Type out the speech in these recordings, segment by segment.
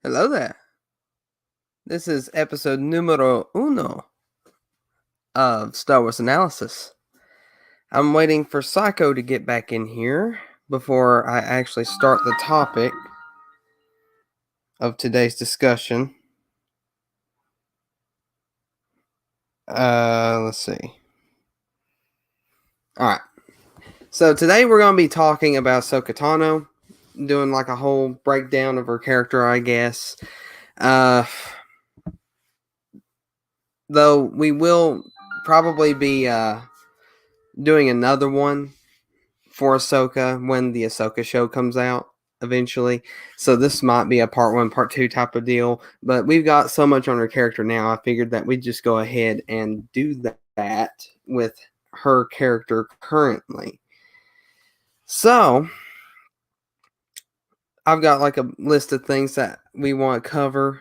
Hello there. This is episode numero uno of Star Wars Analysis. I'm waiting for Psycho to get back in here before I actually start the topic of today's discussion. Let's see. Alright. So today we're going to be talking about Ahsoka Tano, doing like a whole breakdown of her character, I guess. Though we will probably be doing another one for Ahsoka when the Ahsoka show comes out eventually. So this might be a part 1, part 2 type of deal. But we've got so much on her character now, I figured that we'd just go ahead and do that with her character currently. So I've got like a list of things that we want to cover,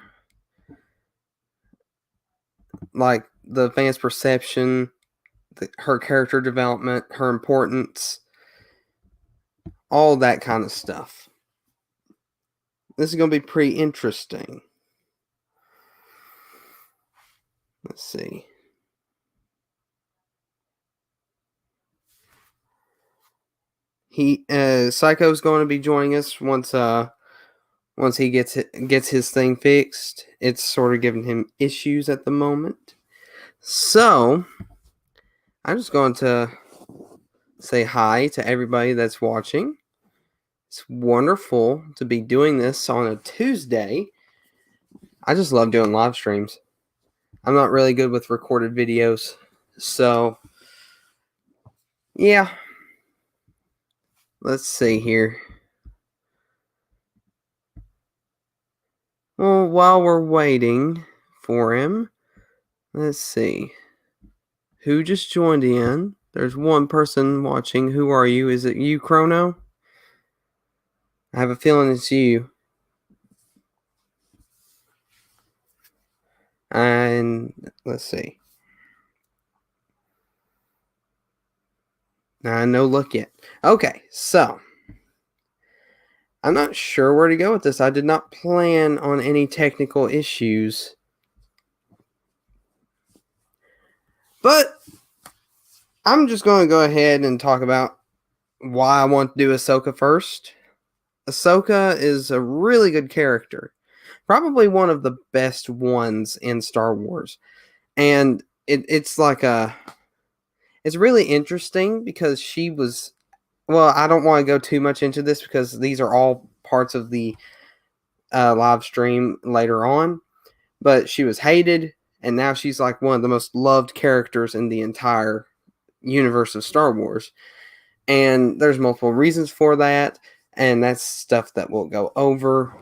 like the fans' perception, her character development, her importance, all that kind of stuff. This is going to be pretty interesting. Let's see. Psycho's going to be joining us once he gets his thing fixed. It's sort of giving him issues at the moment. So I'm just going to say hi to everybody that's watching. It's wonderful to be doing this on a Tuesday. I just love doing live streams. I'm not really good with recorded videos. So, yeah. Let's see here. Well, while we're waiting for him, let's see. Who just joined in? There's one person watching. Who are you? Is it you, Chrono? I have a feeling it's you. And let's see. No luck yet. Okay, so I'm not sure where to go with this. I did not plan on any technical issues. But I'm just going to go ahead and talk about why I want to do Ahsoka first. Ahsoka is a really good character. Probably one of the best ones in Star Wars. And it's really interesting because she was, well, I don't want to go too much into this because these are all parts of the live stream later on, but she was hated, and now she's like one of the most loved characters in the entire universe of Star Wars. And there's multiple reasons for that, and that's stuff that we'll go over.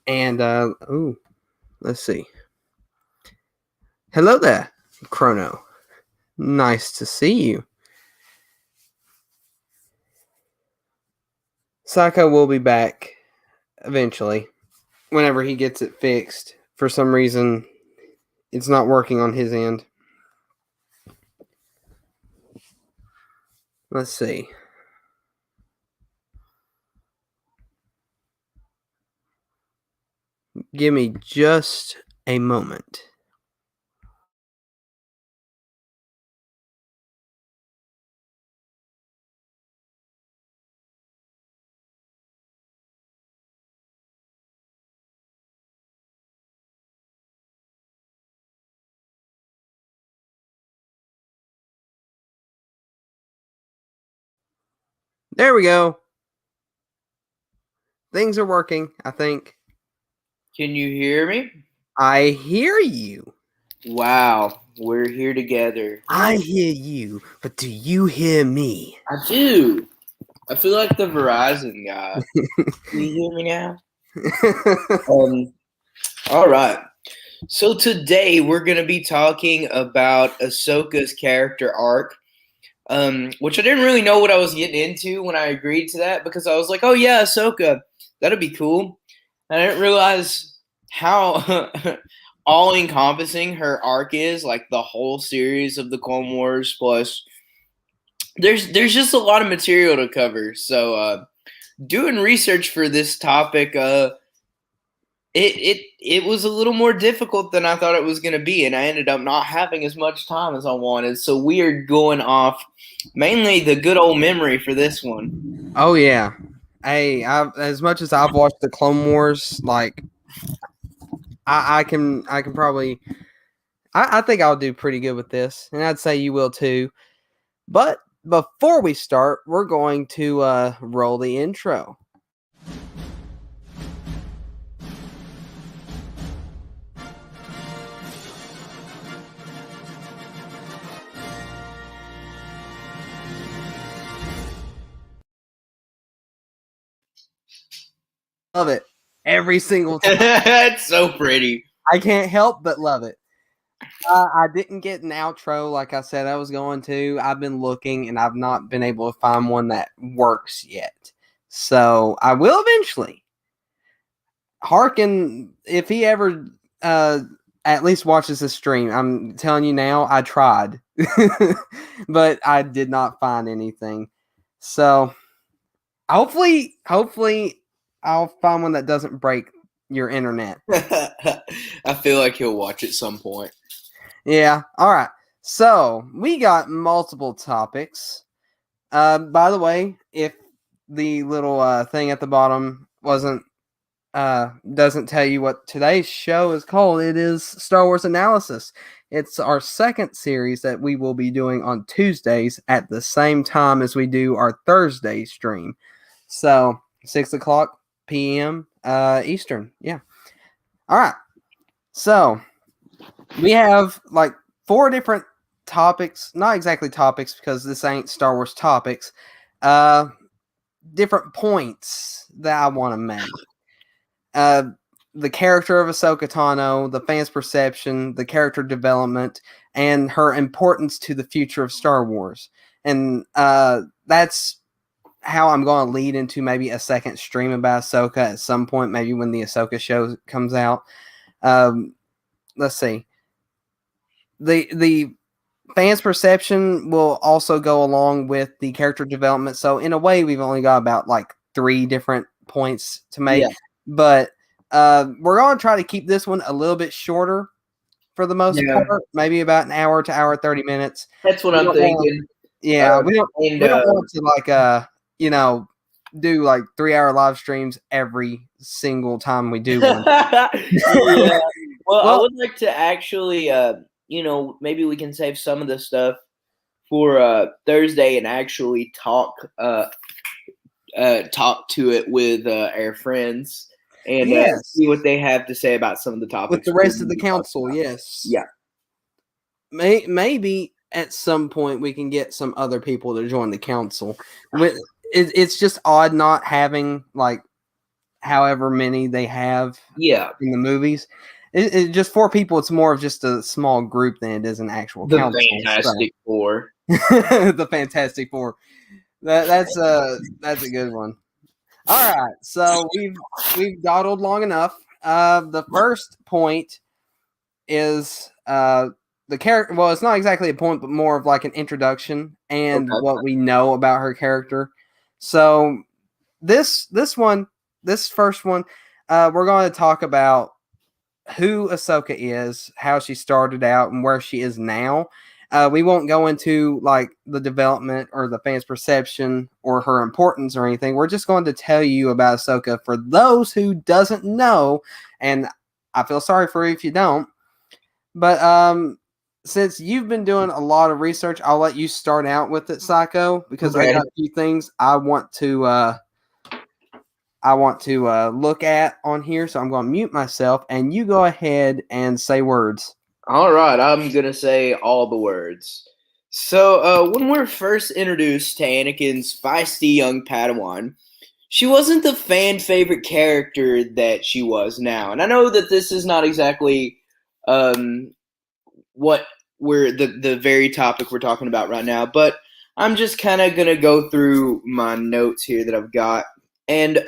And, let's see. Hello there, Chrono. Nice to see you. Psycho will be back eventually, whenever he gets it fixed. For some reason, it's not working on his end. Let's see. Give me just a moment. There we go. Things are working, I think. Can you hear me? I hear you. Wow, we're here together. I hear you, but do you hear me? I do. I feel like the Verizon guy. Can you hear me now? All right. So today we're going to be talking about Ahsoka's character arc, which I didn't really know what I was getting into when I agreed to that because I was like, oh yeah, Ahsoka, that'd be cool. And I didn't realize how all-encompassing her arc is, like the whole series of the Clone Wars. Plus, there's just a lot of material to cover. So, doing research for this topic, it was a little more difficult than I thought it was going to be, and I ended up not having as much time as I wanted. So we are going off mainly the good old memory for this one. Oh yeah. Hey, as much as I've watched the Clone Wars, like I can probably I think I'll do pretty good with this, and I'd say you will too. But before we start, we're going to roll the intro. Love it every single time. It's so pretty. I can't help but love it. I didn't get an outro like I said I was going to. I've been looking and I've not been able to find one that works yet. So I will eventually. Harkin, if he ever at least watches the stream, I'm telling you now, I tried. But I did not find anything. So hopefully I'll find one that doesn't break your internet. I feel like he'll watch at some point. Yeah. All right. So we got multiple topics. By the way, if the little thing at the bottom doesn't tell you what today's show is called, it is Star Wars Analysis. It's our second series that we will be doing on Tuesdays at the same time as we do our Thursday stream. So 6:00 p.m. Eastern. Yeah. All right. So we have like 4 different topics, not exactly topics because this ain't Star Wars topics, different points that I want to make. The character of Ahsoka Tano, the fans' perception, the character development, and her importance to the future of Star Wars. And that's how I'm going to lead into maybe a second stream about Ahsoka at some point, maybe when the Ahsoka show comes out. Let's see. The fans' perception will also go along with the character development. So in a way, we've only got about like 3 different points to make. Yeah. But we're going to try to keep this one a little bit shorter for the most part, maybe about an hour to hour 30 minutes. That's what I'm thinking. We don't want to like do like 3-hour live streams every single time we do one. Yeah. Well, I would like to actually maybe we can save some of the stuff for Thursday and actually talk to it with our friends and see what they have to say about some of the topics with the rest of the council. Yes. Yeah. Maybe at some point we can get some other people to join the council. It's just odd not having like however many they have in the movies. It's just 4 people. It's more of just a small group than it is an actual council. Fantastic Four. The Fantastic Four. That's a good one. All right, so we've dawdled long enough. The first point is the character. Well, it's not exactly a point, but more of like an introduction and what we know about her character. So this first one, we're going to talk about who Ahsoka is, how she started out, and where she is now. We won't go into like the development or the fans' perception or her importance or anything. We're just going to tell you about Ahsoka for those who doesn't know, and I feel sorry for you if you don't. But since you've been doing a lot of research, I'll let you start out with it, Psycho, because I got a few things I want to look at on here. So I'm going to mute myself, and you go ahead and say words. All right, I'm going to say all the words. So when we're first introduced to Anakin's feisty young Padawan, she wasn't the fan favorite character that she was now. And I know that this is not exactly what we're the very topic we're talking about right now, but I'm just kind of going to go through my notes here that I've got. And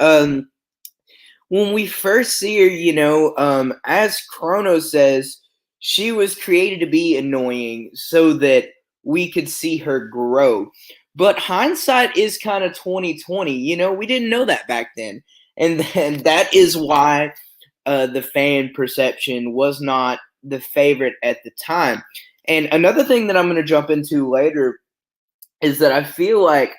when we first see her, as Chrono says, she was created to be annoying so that we could see her grow. But hindsight is kind of 20/20. We didn't know that back then. And that is why the fan perception was not the favorite at the time. And another thing that I'm going to jump into later is that I feel like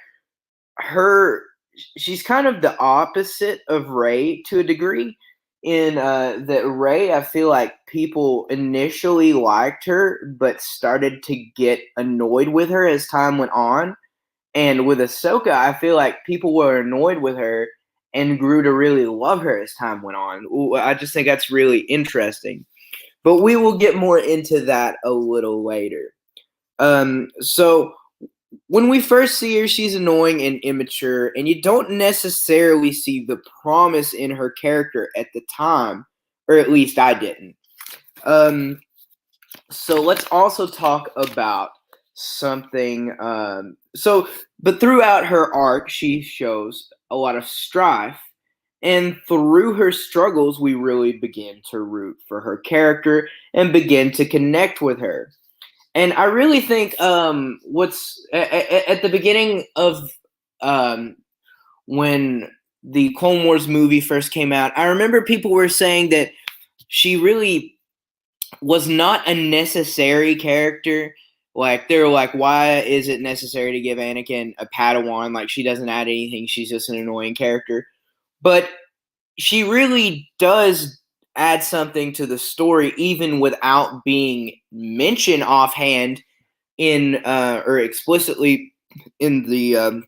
she's kind of the opposite of Ray to a degree. In that Ray, I feel like people initially liked her, but started to get annoyed with her as time went on. And with Ahsoka, I feel like people were annoyed with her and grew to really love her as time went on. I just think that's really interesting. But we will get more into that a little later. So when we first see her, she's annoying and immature, and you don't necessarily see the promise in her character at the time, or at least I didn't. So let's also talk about something. But throughout her arc, she shows a lot of strife, and through her struggles, we really begin to root for her character and begin to connect with her. And I really think what's at the beginning of when the Clone Wars movie first came out, I remember people were saying that she really was not a necessary character. Like they were like, why is it necessary to give Anakin a Padawan? Like she doesn't add anything. She's just an annoying character. But she really does add something to the story, even without being mentioned offhand in or explicitly in the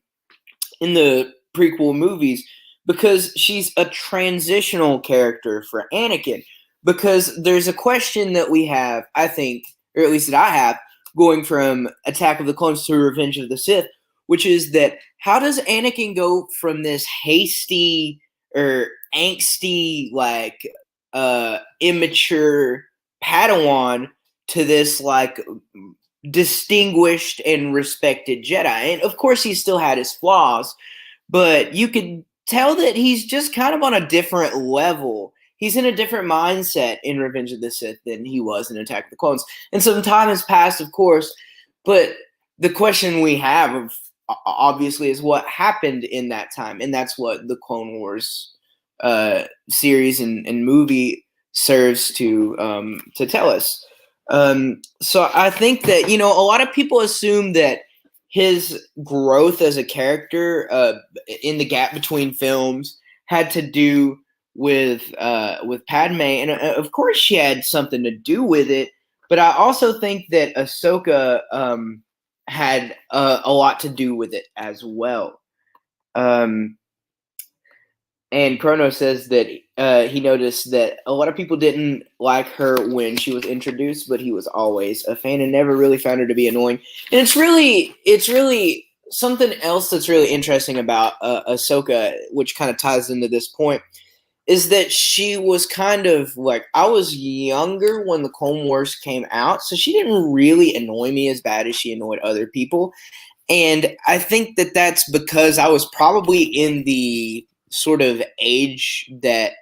prequel movies, because she's a transitional character for Anakin. Because there's a question that we have, I think, or at least that I have, going from Attack of the Clones to Revenge of the Sith, which is that how does Anakin go from this hasty or angsty, like immature Padawan to this like distinguished and respected Jedi? And of course, he still had his flaws, but you could tell that he's just kind of on a different level. He's in a different mindset in Revenge of the Sith than he was in Attack of the Clones. And some time has passed, of course, but the question we have of obviously is what happened in that time, and that's what the Clone Wars series and movie serves to tell us. So I think that a lot of people assume that his growth as a character in the gap between films had to do with Padme, and of course she had something to do with it. But I also think that Ahsoka had a lot to do with it as well. And Chrono says that he noticed that a lot of people didn't like her when she was introduced, but he was always a fan and never really found her to be annoying. And it's really something else that's really interesting about Ahsoka, which kind of ties into this point, is that she was kind of like, I was younger when the Clone Wars came out, so she didn't really annoy me as bad as she annoyed other people. And I think that that's because I was probably in the sort of age that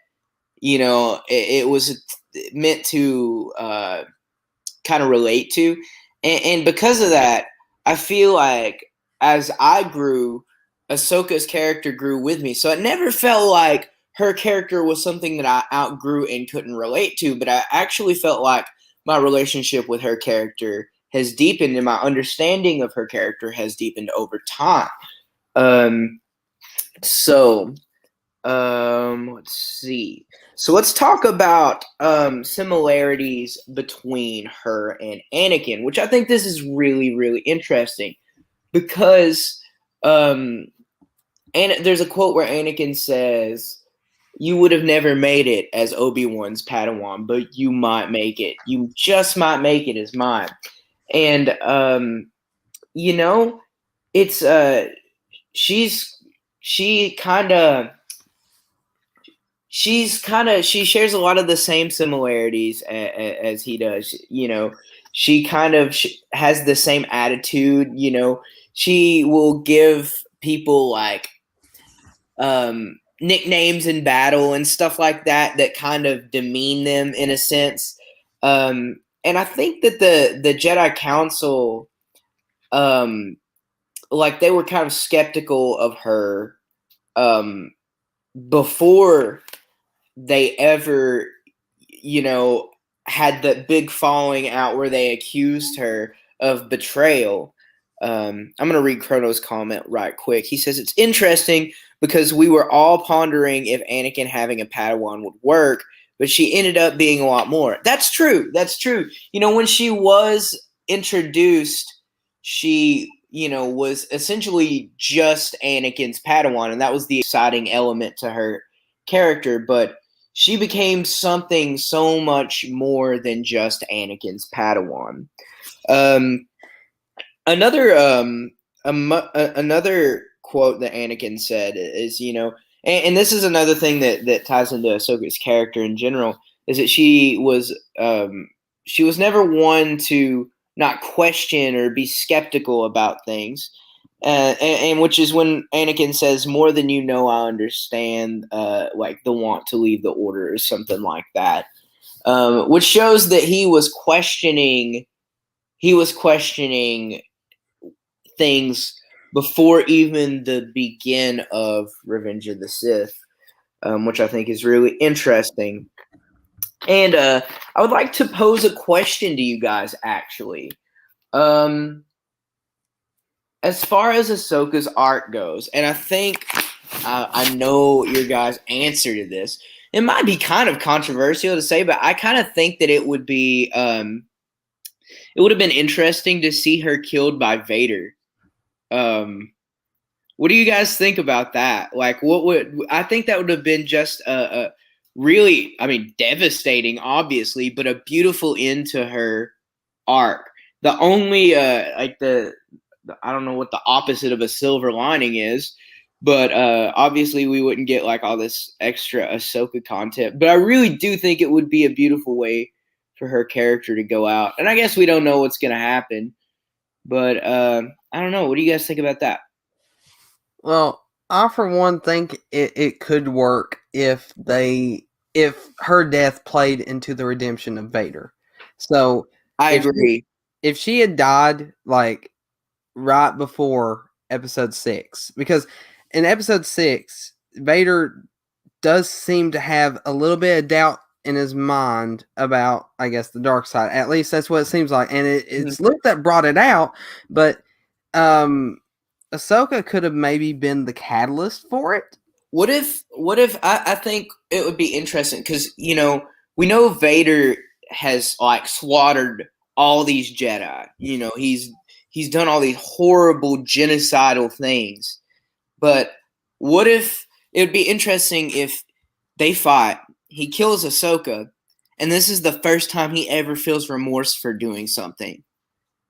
it was meant to kind of relate to, and because of that, I feel like as I grew, Ahsoka's character grew with me. So it never felt like her character was something that I outgrew and couldn't relate to, but I actually felt like my relationship with her character has deepened, and my understanding of her character has deepened over time. So let's see. So let's talk about similarities between her and Anakin, which I think this is really, really interesting because and there's a quote where Anakin says, "You would have never made it as Obi-Wan's Padawan, but you might make it. You just might make it as mine." And it's she shares a lot of the same similarities as he does. She kind of has the same attitude. She will give people like nicknames in battle and stuff like that kind of demean them in a sense. And I think that the Jedi Council, like they were kind of skeptical of her before they ever, had that big falling out where they accused her of betrayal. I'm going to read Chrono's comment right quick. He says, it's interesting because we were all pondering if Anakin having a Padawan would work, but she ended up being a lot more. That's true. That's true. When she was introduced, she, was essentially just Anakin's Padawan, and that was the exciting element to her character, but she became something so much more than just Anakin's Padawan. Another quote that Anakin said is, and this is another thing that ties into Ahsoka's character in general, is that she was never one to not question or be skeptical about things. And which is when Anakin says, "More than you know, I understand." Like the want to leave the order or something like that, which shows that he was questioning. He was questioning things before even the begin of Revenge of the Sith, which I think is really interesting. And I would like to pose a question to you guys, actually. As far as Ahsoka's arc goes, and I think I know your guys' answer to this. It might be kind of controversial to say, but I kind of think that it would be it would have been interesting to see her killed by Vader. What do you guys think about that? Like, what would I think that would have been just a really, I mean, devastating, obviously, but a beautiful end to her arc. The only like the I don't know what the opposite of a silver lining is, but obviously we wouldn't get like all this extra Ahsoka content. But I really do think it would be a beautiful way for her character to go out. And I guess we don't know what's going to happen, but I don't know. What do you guys think about that? Well, I for one think it could work if her death played into the redemption of Vader. So I agree. If she had died like right before episode 6, because in episode 6 Vader does seem to have a little bit of doubt in his mind about, I guess, the dark side. At least that's what it seems like, and it's Luke that brought it out, but Ahsoka could have maybe been the catalyst for it. What if I think it would be interesting because we know Vader has like slaughtered all these Jedi. He's done all these horrible genocidal things. But what if it would be interesting if they fight, he kills Ahsoka, and this is the first time he ever feels remorse for doing something.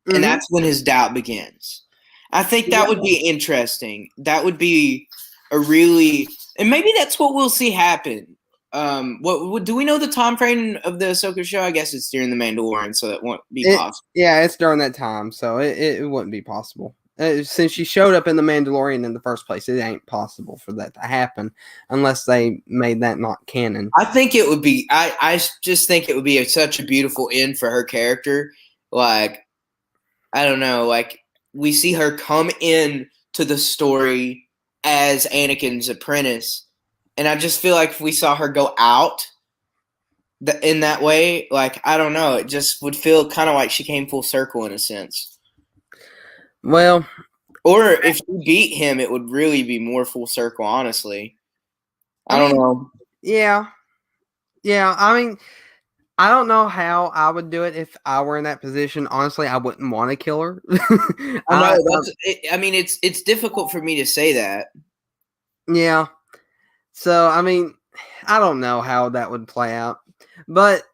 Mm-hmm. And that's when his doubt begins. I think that would be interesting. That would be a really, and maybe that's what we'll see happen. What do we know the time frame of the Ahsoka show? I guess it's during the Mandalorian, so that won't be possible. Yeah, it's during that time, so it wouldn't be possible. Since she showed up in the Mandalorian in the first place, it ain't possible for that to happen unless they made that not canon. I think it would be. I just think it would be such a beautiful end for her character. Like, I don't know, like we see her come in to the story as Anakin's apprentice, and I just feel like if we saw her go out in that way, like I don't know, it just would feel kind of like she came full circle in a sense. Well, or if she beat him, it would really be more full circle, honestly. I don't know. Yeah. I mean, I don't know how I would do it if I were in that position. Honestly, I wouldn't want to kill her. I know. I mean, it's difficult for me to say that. Yeah. So, I mean, I don't know how that would play out. But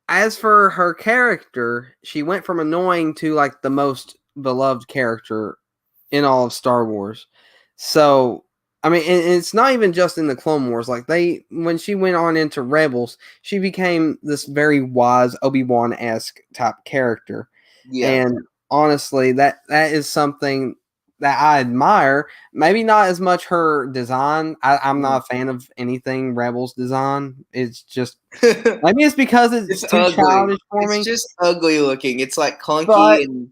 as for her character, she went from annoying to like the most beloved character in all of Star Wars. So, I mean, it's not even just in the Clone Wars. Like when she went on into Rebels, she became this very wise Obi-Wan-esque type character. Yeah. And honestly, that is something that I admire. Maybe not as much her design. I'm not a fan of anything Rebels design. It's just maybe it's because it's too ugly. Childish for me. It's just ugly looking. It's like clunky, and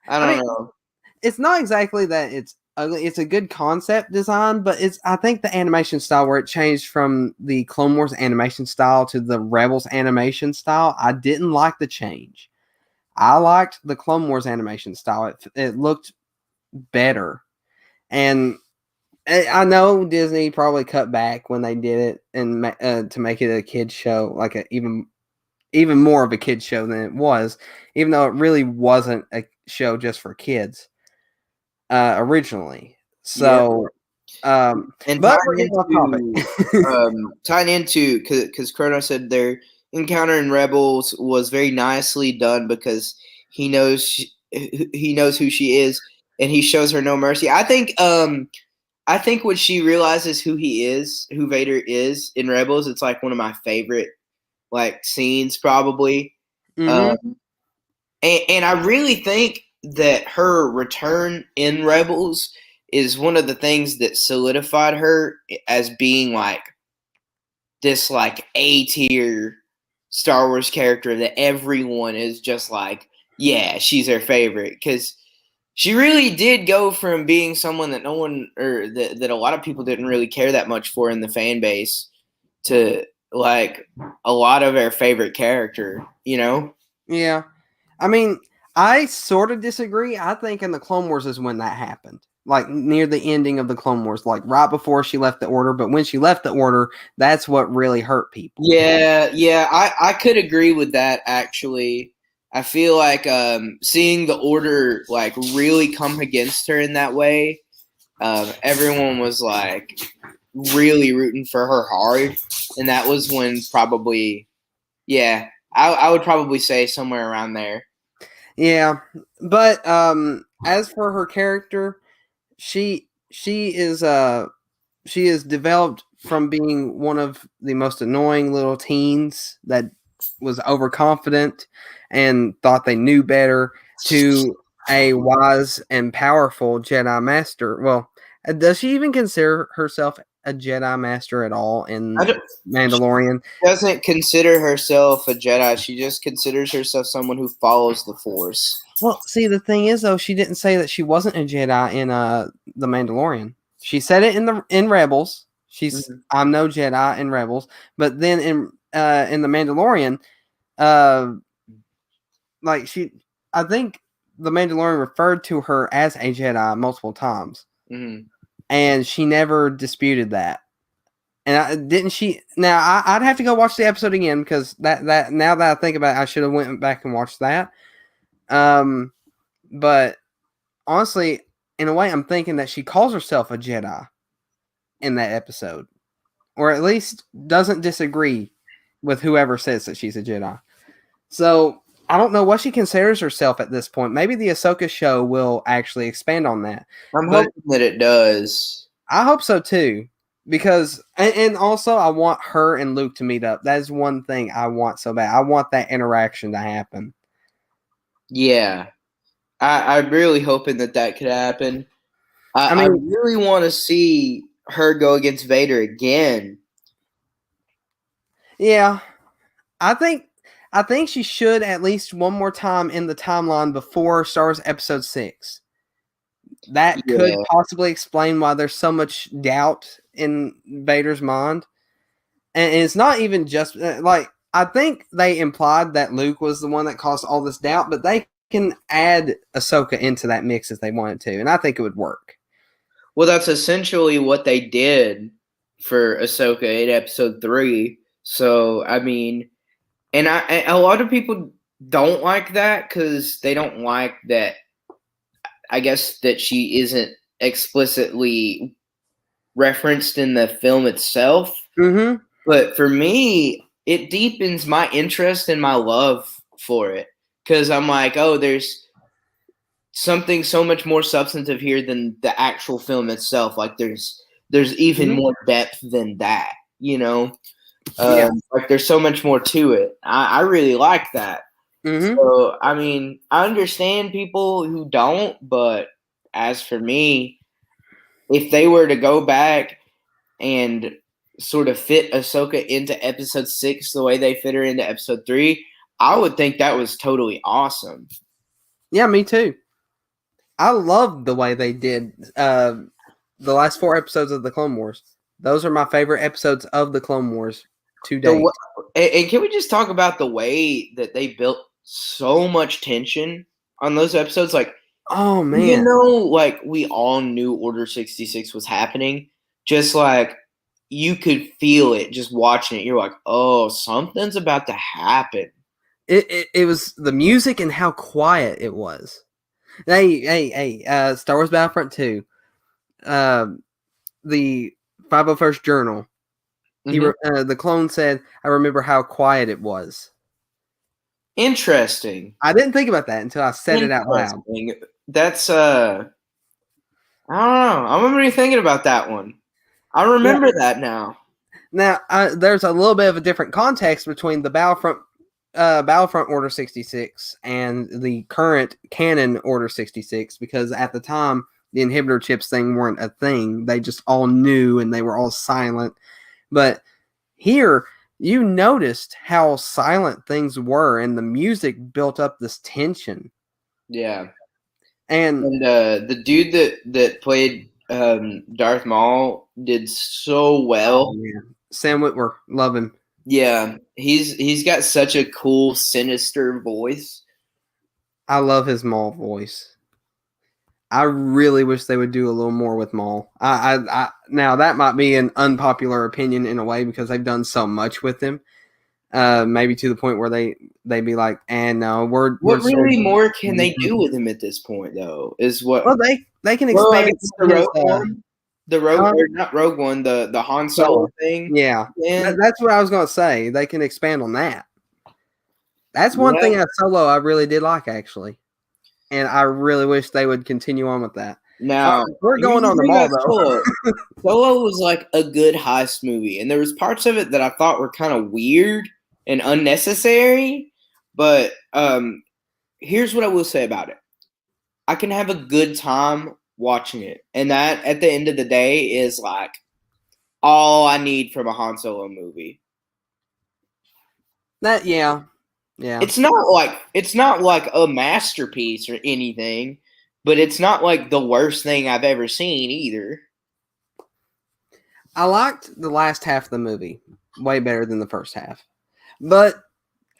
I don't know. It's not exactly that it's ugly. It's a good concept design, but I think the animation style where it changed from the Clone Wars animation style to the Rebels animation style, I didn't like the change. I liked the Clone Wars animation style. It looked better. And I know Disney probably cut back when they did it and to make it a kids show, like a even more of a kids show than it was, even though it really wasn't a show just for kids originally. Yeah. So, And but we're getting off topic. tying into because Chrono said their encounter in Rebels was very nicely done because he knows he knows who she is and he shows her no mercy. I think when she realizes who he is, who Vader is in Rebels, it's like one of my favorite like scenes probably. Mm-hmm. And I really think that her return in Rebels is one of the things that solidified her as being like this like A tier Star Wars character that everyone is just like, yeah, she's their favorite because she really did go from being someone that no one or that a lot of people didn't really care that much for in the fan base to like a lot of our favorite character, you know? Yeah. I mean, I sort of disagree. I think in the Clone Wars is when that happened. Like near the ending of the Clone Wars, like right before she left the Order. But when she left the Order, that's what really hurt people. Yeah, I could agree with that actually. I feel like seeing the Order like really come against her in that way, everyone was like really rooting for her hard, and that was when probably, yeah, I would probably say somewhere around there. Yeah. But as for her character, she is developed from being one of the most annoying little teens that was overconfident and thought they knew better to a wise and powerful Jedi Master. Well, does she even consider herself a Jedi Master at all in She Mandalorian? doesn't consider herself a Jedi. She just considers herself someone who follows the Force. Well, see, the thing is, though, she didn't say that she wasn't a Jedi in the Mandalorian. She said it in Rebels. Mm-hmm. I'm no Jedi in Rebels, but then in the Mandalorian, uh, like I think the Mandalorian referred to her as a Jedi multiple times, Mm-hmm. and she never disputed that. And didn't she? Now I'd have to go watch the episode again because that now that I think about it, I should have went back and watched that. But honestly, in a way, I'm thinking that she calls herself a Jedi in that episode, or at least doesn't disagree with whoever says that she's a Jedi. So I don't know what she considers herself at this point. Maybe the Ahsoka show will actually expand on that. I'm But hoping that it does. I hope so too. Because and also I want her and Luke to meet up. That is one thing I want so bad. I want that interaction to happen. Yeah, I'm really hoping that could happen. I mean, really want to see her go against Vader again. yeah. I think she should at least one more time in the timeline before Star Wars Episode 6. That could Yeah. possibly explain why there's so much doubt in Vader's mind. And it's not even just like I think they implied that Luke was the one that caused all this doubt, but they can add Ahsoka into that mix if they wanted to, and I think it would work. Well, that's essentially what they did for Ahsoka in Episode 3. So, I mean, and a lot of people don't like that because they don't like that. I guess that she isn't explicitly referenced in the film itself. Mm-hmm. But for me, it deepens my interest and my love for it because I'm like, oh, there's something so much more substantive here than the actual film itself. Like there's even Mm-hmm. more depth than that, you know. Yeah. Like there's so much more to it. I really like that. Mm-hmm. So I mean, I understand people who don't, but as for me, if they were to go back and sort of fit Ahsoka into Episode 6 the way they fit her into Episode 3, I would think that was totally awesome. Yeah, me too. I loved the way they did the last 4 episodes of the Clone Wars. Those are my favorite episodes of the Clone Wars to date. And can we just talk about the way that they built so much tension on those episodes? Like, Oh even man, though like we all knew Order 66 was happening, just like you could feel it just watching it. You're like, oh, something's about to happen. it was the music and how quiet it was. Hey, Star Wars Battlefront 2, the 501st Journal. The clone said, "I remember how quiet it was." Interesting. I didn't think about that until I said it out loud. That's I don't know. I'm gonna be thinking about that one. I remember that now. Now, there's a little bit of a different context between the Battlefront Order 66 and the current canon Order 66, because at the time the inhibitor chips thing weren't a thing. They just all knew and they were all silent. But here, you noticed how silent things were, and the music built up this tension. Yeah. And the dude that played Darth Maul did so well. oh, man. Sam Witwer, love him. Yeah, he's got such a cool, sinister voice. I love his Maul voice. I really wish they would do a little more with Maul. Now that might be an unpopular opinion in a way because they've done so much with him. Maybe to the point where they be like, and no, what really more can they do with him at this point? Though is what. Well, they can expand the Rogue One, not Rogue One, the Han Solo thing. Yeah, that's what I was going to say. They can expand on that. That's one thing at Solo I really did like, actually. And I really wish they would continue on with that. Now we're going on the Maul though. Solo was like a good heist movie, and there was parts of it that I thought were kind of weird and unnecessary. But here's what I will say about it: I can have a good time watching it, and that at the end of the day is like all I need from a Han Solo movie. Yeah. It's not like a masterpiece or anything, but it's not like the worst thing I've ever seen either. I liked the last half of the movie way better than the first half. But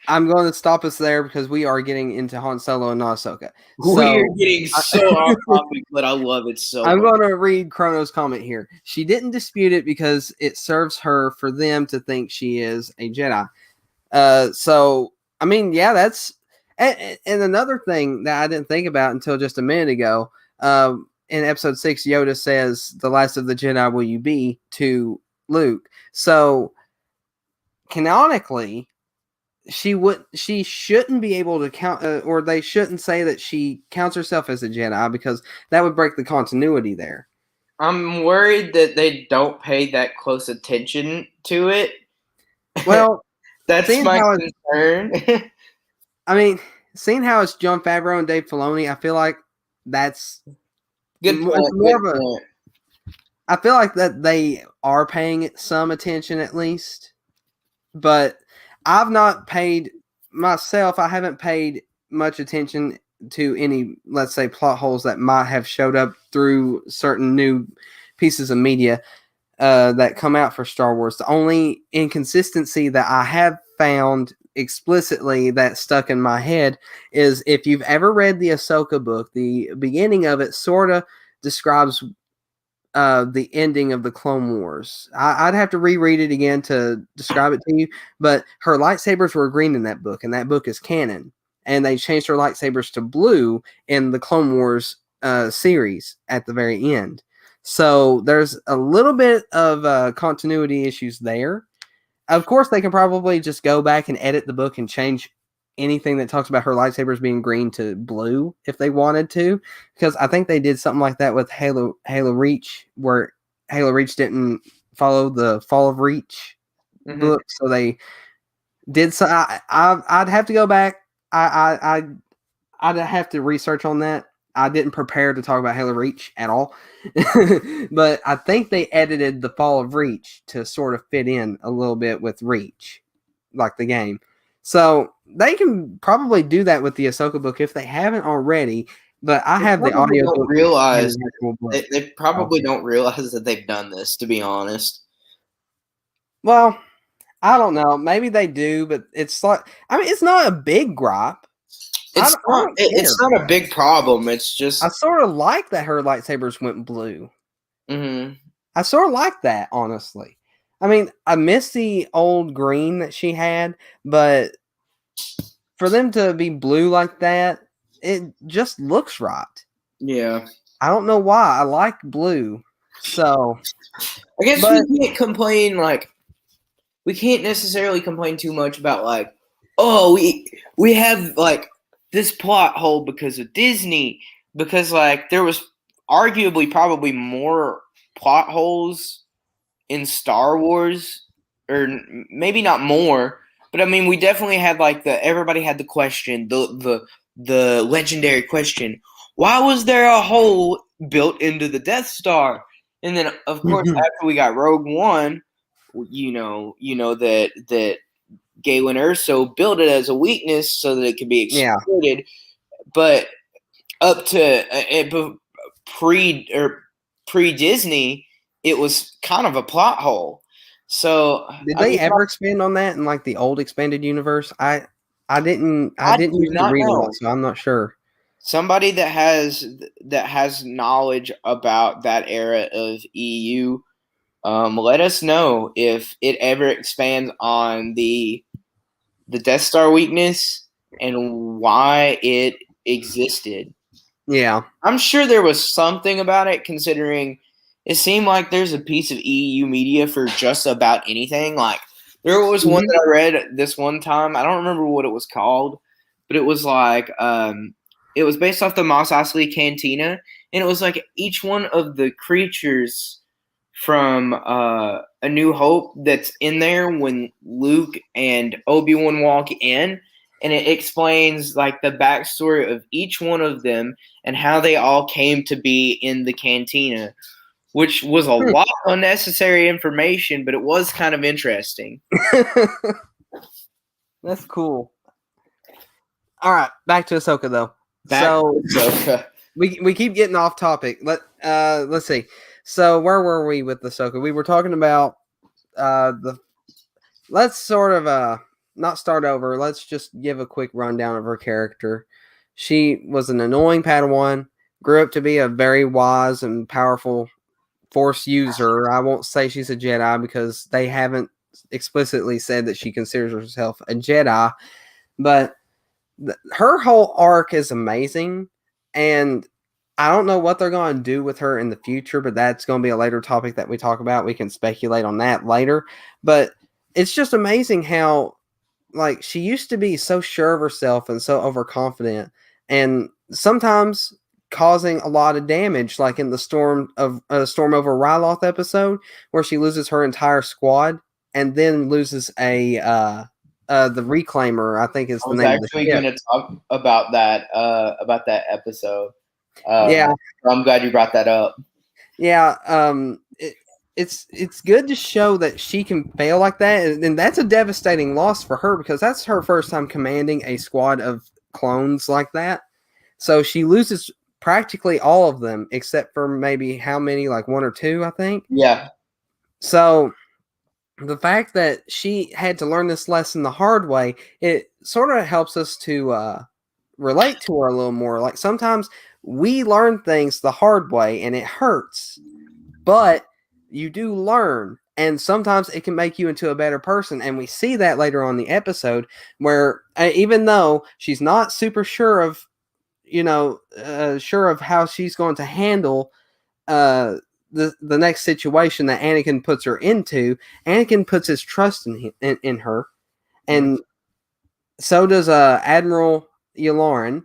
I'm going to stop us there because we are getting into Han Solo and Ahsoka. We're getting so off topic, but I love it so I'm going to read Chrono's comment here. She didn't dispute it because it serves her for them to think she is a Jedi. So, I mean, yeah, that's... And another thing that I didn't think about until just a minute ago, in episode 6, Yoda says, "The last of the Jedi will you be?" to Luke. So, canonically, she shouldn't be able to count, or they shouldn't say that she counts herself as a Jedi because that would break the continuity there. I'm worried that they don't pay that close attention to it. Well, that's my concern. I mean, seeing how it's Jon Favreau and Dave Filoni, I feel like that's good point. I feel like that they are paying some attention at least, but I've not paid myself. I haven't paid much attention to any, let's say, plot holes that might have showed up through certain new pieces of media that come out for Star Wars. The only inconsistency that I have found explicitly that stuck in my head is if you've ever read the Ahsoka book, the beginning of it sort of describes the ending of the Clone Wars. I'd have to reread it again to describe it to you, but her lightsabers were green in that book, and that book is canon. And they changed her lightsabers to blue in the Clone Wars series at the very end. So there's a little bit of continuity issues there. Of course, they can probably just go back and edit the book and change anything that talks about her lightsabers being green to blue if they wanted to, because I think they did something like that with Halo Reach, where Halo Reach didn't follow the Fall of Reach book, so they did. So I'd have to go back. I'd have to research on that. I didn't prepare to talk about Halo Reach at all, but I think they edited the Fall of Reach to sort of fit in a little bit with Reach, like the game. So they can probably do that with the Ahsoka book if they haven't already. But I They have the probably don't audiobook and realize the actual book. they probably don't realize that they've done this, to be honest. Well, I don't know. Maybe they do, but it's like, I mean, it's not a big gripe. I don't care. It's not a big problem. It's I just sort of like that her lightsabers went blue. mhm. I sort of like that, honestly. I mean, I miss the old green that she had, but for them to be blue like that, it just looks right. Yeah. I don't know why. I like blue. So, I guess but we can't complain we can't necessarily complain too much about oh we have this plot hole because of Disney because there was arguably probably more plot holes in Star Wars or maybe not more but I mean we definitely had everybody had the question the legendary question, why was there a hole built into the Death Star? And then of course after we got Rogue One, that Galen Erso built it as a weakness so that it could be yeah. exploited. But up to pre Disney, it was kind of a plot hole. So Did I they mean, ever expand on that in like the old expanded universe? I I didn't do used to not read a know. lot, so I'm not sure. Somebody that has knowledge about that era of EU, let us know if it ever expands on the Death Star weakness and why it existed. Yeah. I'm sure there was something about it, considering it seemed like there's a piece of EU media for just about anything. Like there was one Mhm. that I read this one time. I don't remember what it was called, but it was it was based off the Mos Eisley Cantina, and it was like each one of the creatures from A New Hope that's in there when Luke and Obi-Wan walk in, and it explains like the backstory of each one of them and how they all came to be in the cantina, which was a lot of unnecessary information, but it was kind of interesting. That's cool. All right, back to Ahsoka though. Back So to Ahsoka. we keep getting off topic. Let's see. So where were we with Ahsoka? We were talking about the. Let's sort of not start over. Let's just give a quick rundown of her character. She was an annoying Padawan, grew up to be a very wise and powerful Force user. I won't say she's a Jedi because they haven't explicitly said that she considers herself a Jedi, but her whole arc is amazing, and I don't know what they're going to do with her in the future, but that's going to be a later topic that we talk about. We can speculate on that later, but it's just amazing how like she used to be so sure of herself and so overconfident, and sometimes causing a lot of damage, like in the storm over Ryloth episode, where she loses her entire squad and then loses the reclaimer, I think is I the was name of the actually ship. going to talk about that episode. Yeah, I'm glad you brought that up. yeah. It's good to show that she can fail like that, and that's a devastating loss for her because that's her first time commanding a squad of clones like that. So she loses practically all of them except for maybe how many, like one or two, I think. Yeah. So the fact that she had to learn this lesson the hard way, it sort of helps us to relate to her a little more. Like sometimes we learn things the hard way and it hurts, but you do learn. And sometimes it can make you into a better person. And we see that later on in the episode where even though she's not super sure of, sure of how she's going to handle uh, the next situation that Anakin puts her into, Anakin puts his trust in her. And so does Admiral Yularen,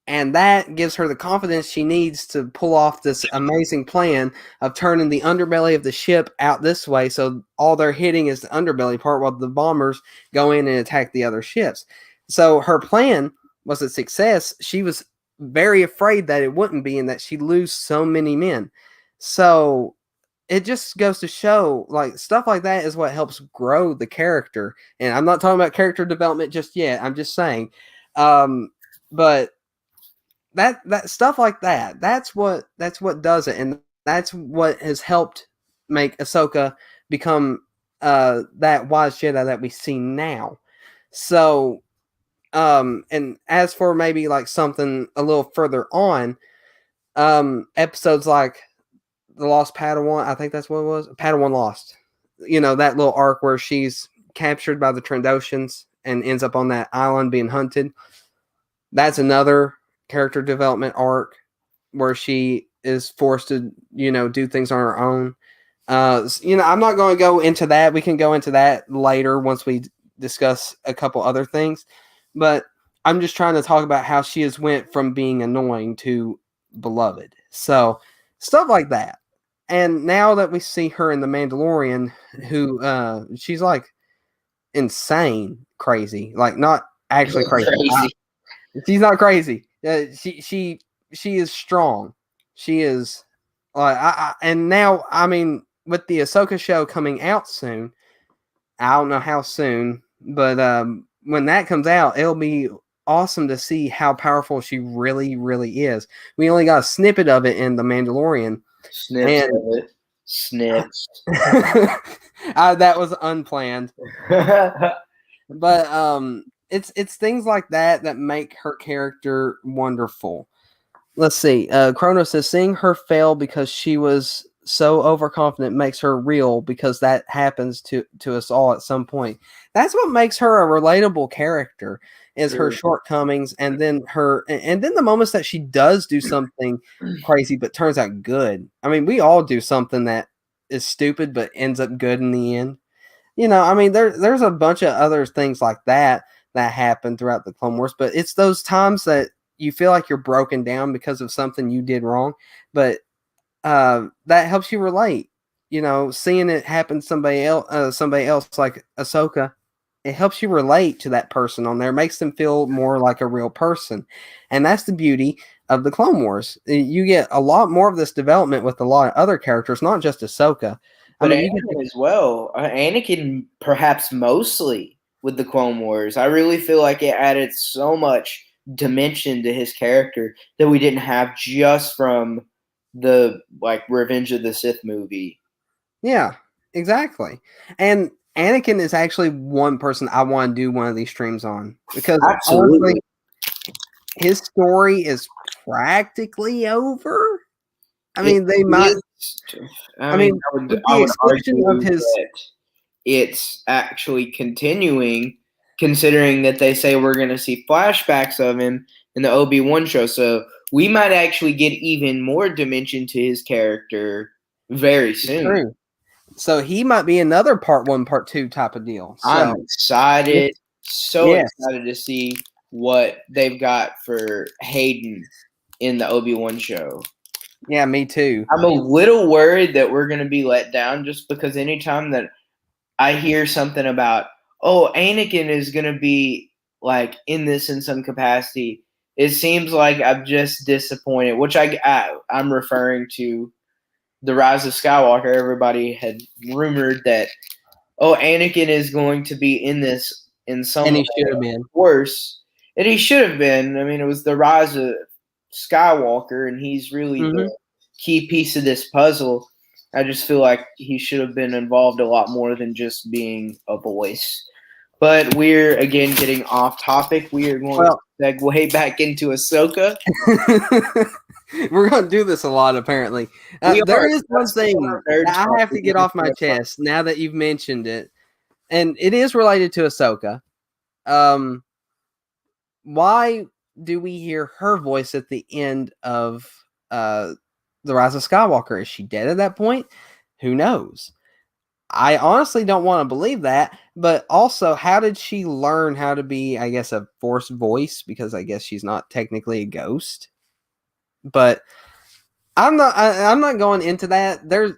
and that gives her the confidence she needs to pull off this amazing plan of turning the underbelly of the ship out this way, so all they're hitting is the underbelly part while the bombers go in and attack the other ships. So her plan was a success. She was very afraid that it wouldn't be and that she'd lose so many men. So it just goes to show, like, stuff like that is what helps grow the character. And I'm not talking about character development just yet. I'm just saying. But that stuff like that. That's what does it, and that's what has helped make Ahsoka become that wise Jedi that we see now. So, and as for maybe like something a little further on, episodes like the Lost Padawan, I think that's what it was, Padawan Lost. You know, that little arc where she's captured by the Trandoshans and ends up on that island being hunted. That's another character development arc where she is forced to, do things on her own. I'm not going to go into that. We can go into that later once we discuss a couple other things. But I'm just trying to talk about how she has went from being annoying to beloved. So stuff like that. And now that we see her in The Mandalorian, who she's like insane crazy, like not actually crazy. Crazy. She's not crazy. She is strong. She is and now I mean with the Ahsoka show coming out soon, I don't know how soon, but when that comes out, it'll be awesome to see how powerful she really, really is. We only got a snippet of it in The Mandalorian. Snips of it. Snips. That was unplanned. But it's things like that make her character wonderful. Let's see. Chrono says seeing her fail because she was so overconfident makes her real, because that happens to us all at some point. That's what makes her a relatable character, is her shortcomings, and then the moments that she does do something crazy but turns out good. I mean, we all do something that is stupid but ends up good in the end. I mean, there's a bunch of other things like that happen throughout the Clone Wars, but it's those times that you feel like you're broken down because of something you did wrong, but that helps you relate. Seeing it happen to somebody else like Ahsoka, it helps you relate to that person on there. It makes them feel more like a real person, and that's the beauty of the Clone Wars. You get a lot more of this development with a lot of other characters, not just Ahsoka. But Anakin as well. Anakin perhaps mostly with the Clone Wars. I really feel like it added so much dimension to his character that we didn't have just from the Revenge of the Sith movie. Yeah, exactly. And Anakin is actually one person I want to do one of these streams on, because honestly, his story is practically over. I mean, they might. I mean, with the exception of his, it's actually continuing, considering that they say we're going to see flashbacks of him in the Obi-Wan show. So we might actually get even more dimension to his character very soon. True. So he might be another part 1, part 2 type of deal. So, I'm excited. Excited to see what they've got for Hayden in the Obi-Wan show. Yeah, me too. I'm a little worried that we're going to be let down, just because anytime that I hear something about, Anakin is going to be in this in some capacity, it seems like I'm just disappointed, which I'm referring to The Rise of Skywalker. Everybody had rumored that, Anakin is going to be in this in some and he should have been. Of course. And he should have been. I mean, it was The Rise of Skywalker, and he's really the key piece of this puzzle. I just feel like he should have been involved a lot more than just being a voice. But we're, again, getting off topic. We are going to segue back into Ahsoka. We're going to do this a lot, apparently. There is one thing I have to get off my chest now that you've mentioned it, and it is related to Ahsoka. Why do we hear her voice at the end of The Rise of Skywalker? Is she dead at that point? Who knows? I honestly don't want to believe that, but also, how did she learn how to be, I guess, a Force voice? Because I guess she's not technically a ghost. But I'm not going into that. There's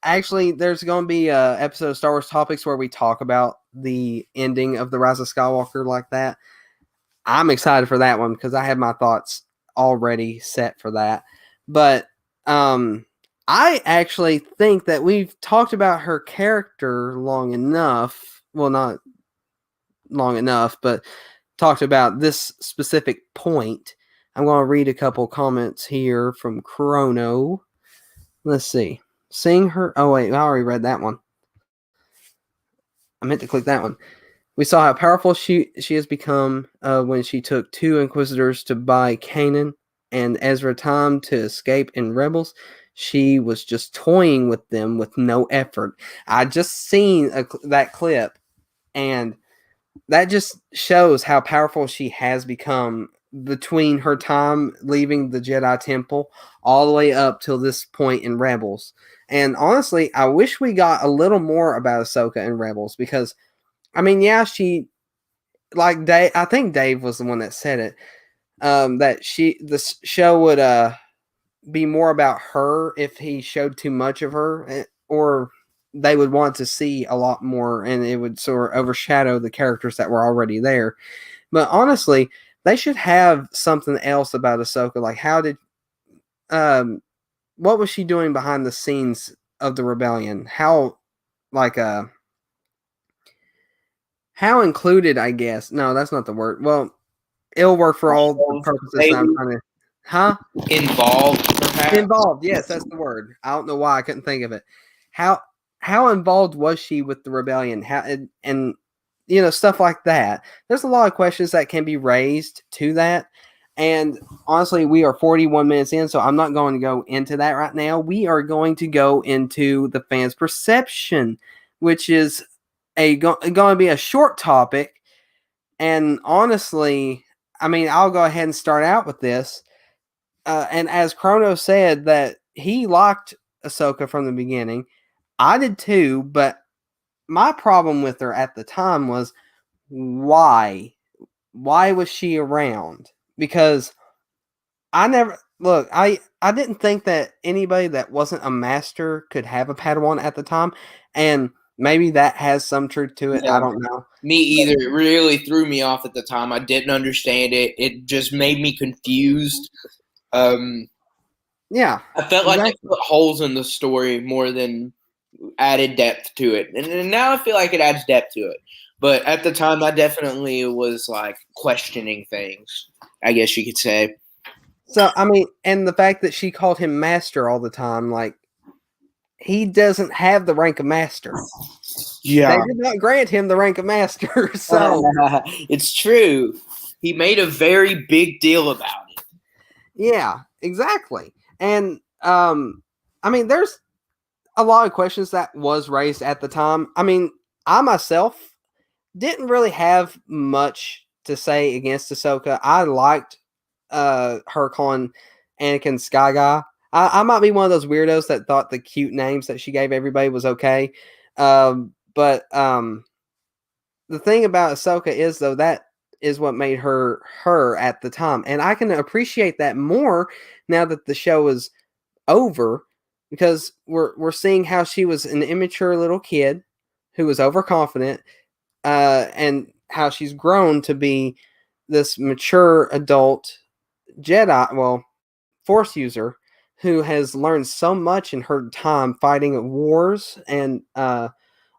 going to be an episode of Star Wars Topics where we talk about the ending of The Rise of Skywalker like that. I'm excited for that one because I have my thoughts already set for that. But I actually think that we've talked about her character long enough. Well, not long enough, but talked about this specific point I'm going to read a couple comments here from Chrono. Let's see. Seeing her. Oh, wait. I already read that one. I meant to click that one. We saw how powerful she has become when she took 2 Inquisitors to buy Kanan and Ezra time to escape in Rebels. She was just toying with them with no effort. I just seen that clip, and that just shows how powerful she has become between her time leaving the Jedi Temple all the way up till this point in Rebels. And honestly, I wish we got a little more about Ahsoka in Rebels because, I mean, yeah, she, like Dave, I think Dave was the one that said it, that the show would be more about her if he showed too much of her, or they would want to see a lot more and it would sort of overshadow the characters that were already there. But honestly, they should have something else about Ahsoka. Like, um, what was she doing behind the scenes of the rebellion? Like, how included, I guess. No, that's not the word. Well, it'll work for all the purposes that I'm trying to. Huh? Involved, perhaps. Involved, yes, that's the word. I don't know why I couldn't think of it. How how involved was she with the rebellion? How and stuff like that. There's a lot of questions that can be raised to that. And honestly, we are 41 minutes in, so I'm not going to go into that right now. We are going to go into the fans' perception, which is going to be a short topic. And honestly, I mean, I'll go ahead and start out with this. And as Chrono said that he liked Ahsoka from the beginning, I did too. But my problem with her at the time was why? Why was she around? Because I never look. I didn't think that anybody that wasn't a master could have a Padawan at the time, and maybe that has some truth to it. Yeah. I don't know. Me either. It really threw me off at the time. I didn't understand it. It just made me confused. Yeah, I felt like it put holes in the story more than added depth to it. And now I feel like it adds depth to it. But at the time, I definitely was like questioning things, I guess you could say. So, I mean, and the fact that she called him master all the time, like, he doesn't have the rank of master. Yeah. They did not grant him the rank of master. So, it's true. He made a very big deal about it. yeah, exactly. And, I mean, there's a lot of questions that was raised at the time. I mean, I myself didn't really have much to say against Ahsoka. I liked her calling Anakin Sky Guy. I might be one of those weirdos that thought the cute names that she gave everybody was okay. But the thing about Ahsoka is, though, that is what made her at the time. And I can appreciate that more now that the show is over, because we're seeing how she was an immature little kid who was overconfident, and how she's grown to be this mature adult Jedi, well, Force user who has learned so much in her time fighting wars and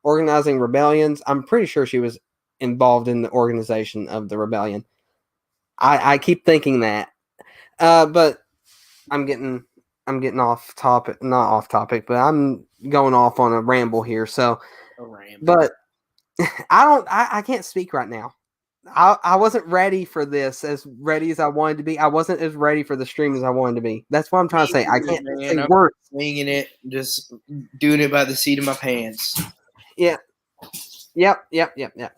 organizing rebellions. I'm pretty sure she was involved in the organization of the rebellion. I keep thinking that, but I'm getting off topic, not off topic, but I'm going off on a ramble here. So, but I can't speak right now. I wasn't ready for this as ready as I wanted to be. I wasn't as ready for the stream as I wanted to be. That's what I'm trying to say. I can't say words. Winging it, just doing it by the seat of my pants. Yeah. Yep.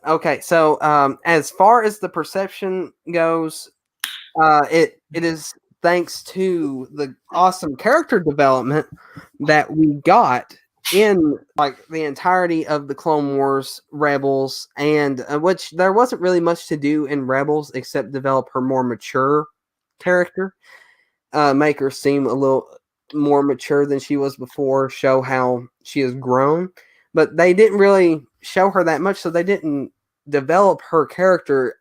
Okay, so as far as the perception goes, it is thanks to the awesome character development that we got in like the entirety of the Clone Wars, Rebels, and which there wasn't really much to do in Rebels except develop her more mature character, make her seem a little more mature than she was before, show how she has grown. But they didn't really show her that much, so they didn't develop her character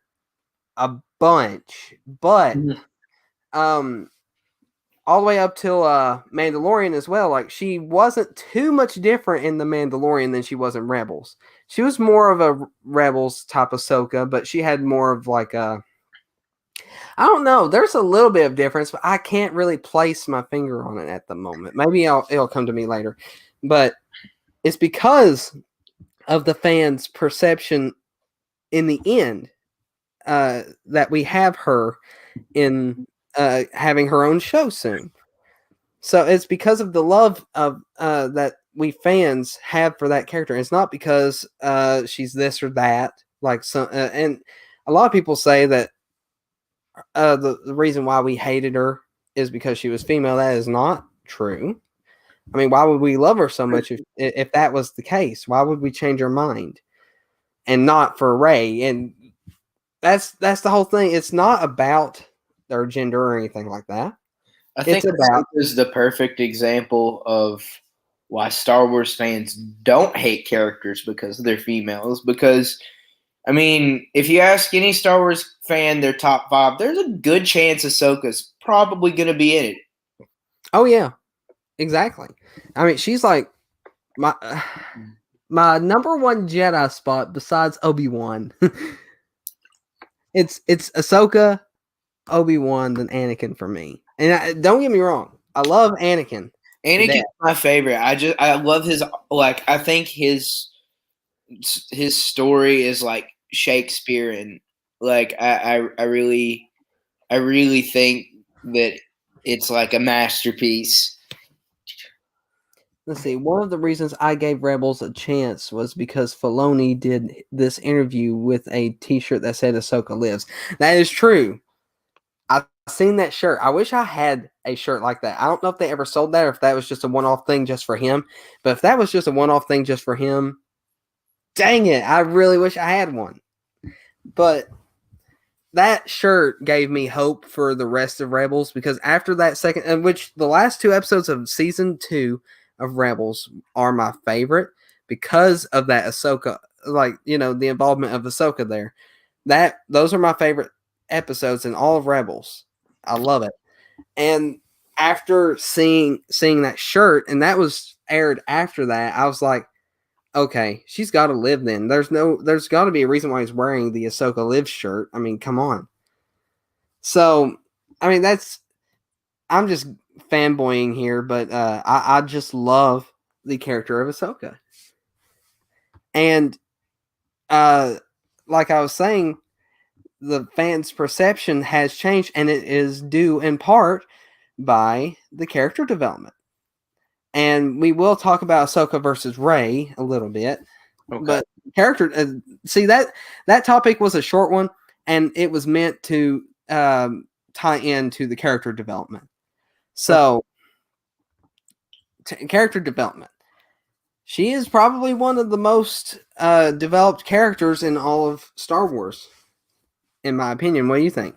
a bunch. But all the way up till Mandalorian as well, like she wasn't too much different in the Mandalorian than she was in Rebels. She was more of a Rebels type of Ahsoka, but she had more of like a I don't know. There's a little bit of difference, but I can't really place my finger on it at the moment. Maybe it'll come to me later. But it's because of the fans' perception in the end that we have her in having her own show soon. So it's because of the love of that we fans have for that character. It's not because she's this or that. Like some, and a lot of people say that the reason why we hated her is because she was female. That is not true. I mean, why would we love her so much if that was the case? Why would we change our mind and not for Rey? And that's the whole thing. It's not about their gender or anything like that. I think It's about is the perfect example of why Star Wars fans don't hate characters because they're females. Because, I mean, if you ask any Star Wars fan their top 5, there's a good chance Ahsoka's probably going to be in it. oh yeah, exactly. I mean, she's like my number one Jedi spot besides Obi-Wan. it's Ahsoka, Obi-Wan, then Anakin for me. And don't get me wrong, I love Anakin. Anakin's my favorite. I love his, like, I think his story is like Shakespearean. Like I really think that it's like a masterpiece. Let's see. One of the reasons I gave Rebels a chance was because Filoni did this interview with a T-shirt that said "Ahsoka lives." That is true. I've seen that shirt. I wish I had a shirt like that. I don't know if they ever sold that or if that was just a one-off thing just for him. But if that was just a one-off thing just for him, dang it, I really wish I had one. But that shirt gave me hope for the rest of Rebels because after that second, in which the last 2 episodes of season 2 of Rebels are my favorite because of that Ahsoka, like, you know, the involvement of Ahsoka there. Those are my favorite episodes in all of Rebels. I love it. And after seeing that shirt, and that was aired after that, I was like, okay, she's got to live then. There's got to be a reason why he's wearing the Ahsoka Lives shirt. I mean, come on. So, I mean, I'm just fanboying here, but I just love the character of Ahsoka. And like I was saying, the fans' perception has changed, and it is due in part by the character development. And we will talk about Ahsoka versus Rey a little bit. Okay. But character, see that topic was a short one, and it was meant to tie into the character development. So, character development. She is probably one of the most developed characters in all of Star Wars, in my opinion. What do you think?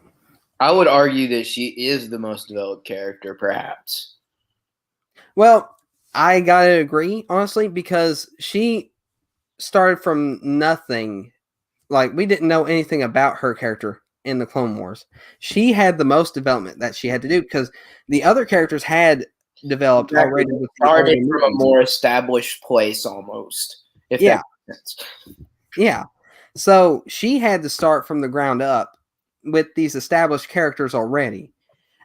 I would argue that she is the most developed character, perhaps. Well, I gotta agree, honestly, because she started from nothing. Like, we didn't know anything about her character in the Clone Wars. She had the most development that she had to do because the other characters had developed already. With started from a more established place, almost. If that makes sense. Yeah. So she had to start from the ground up with these established characters already.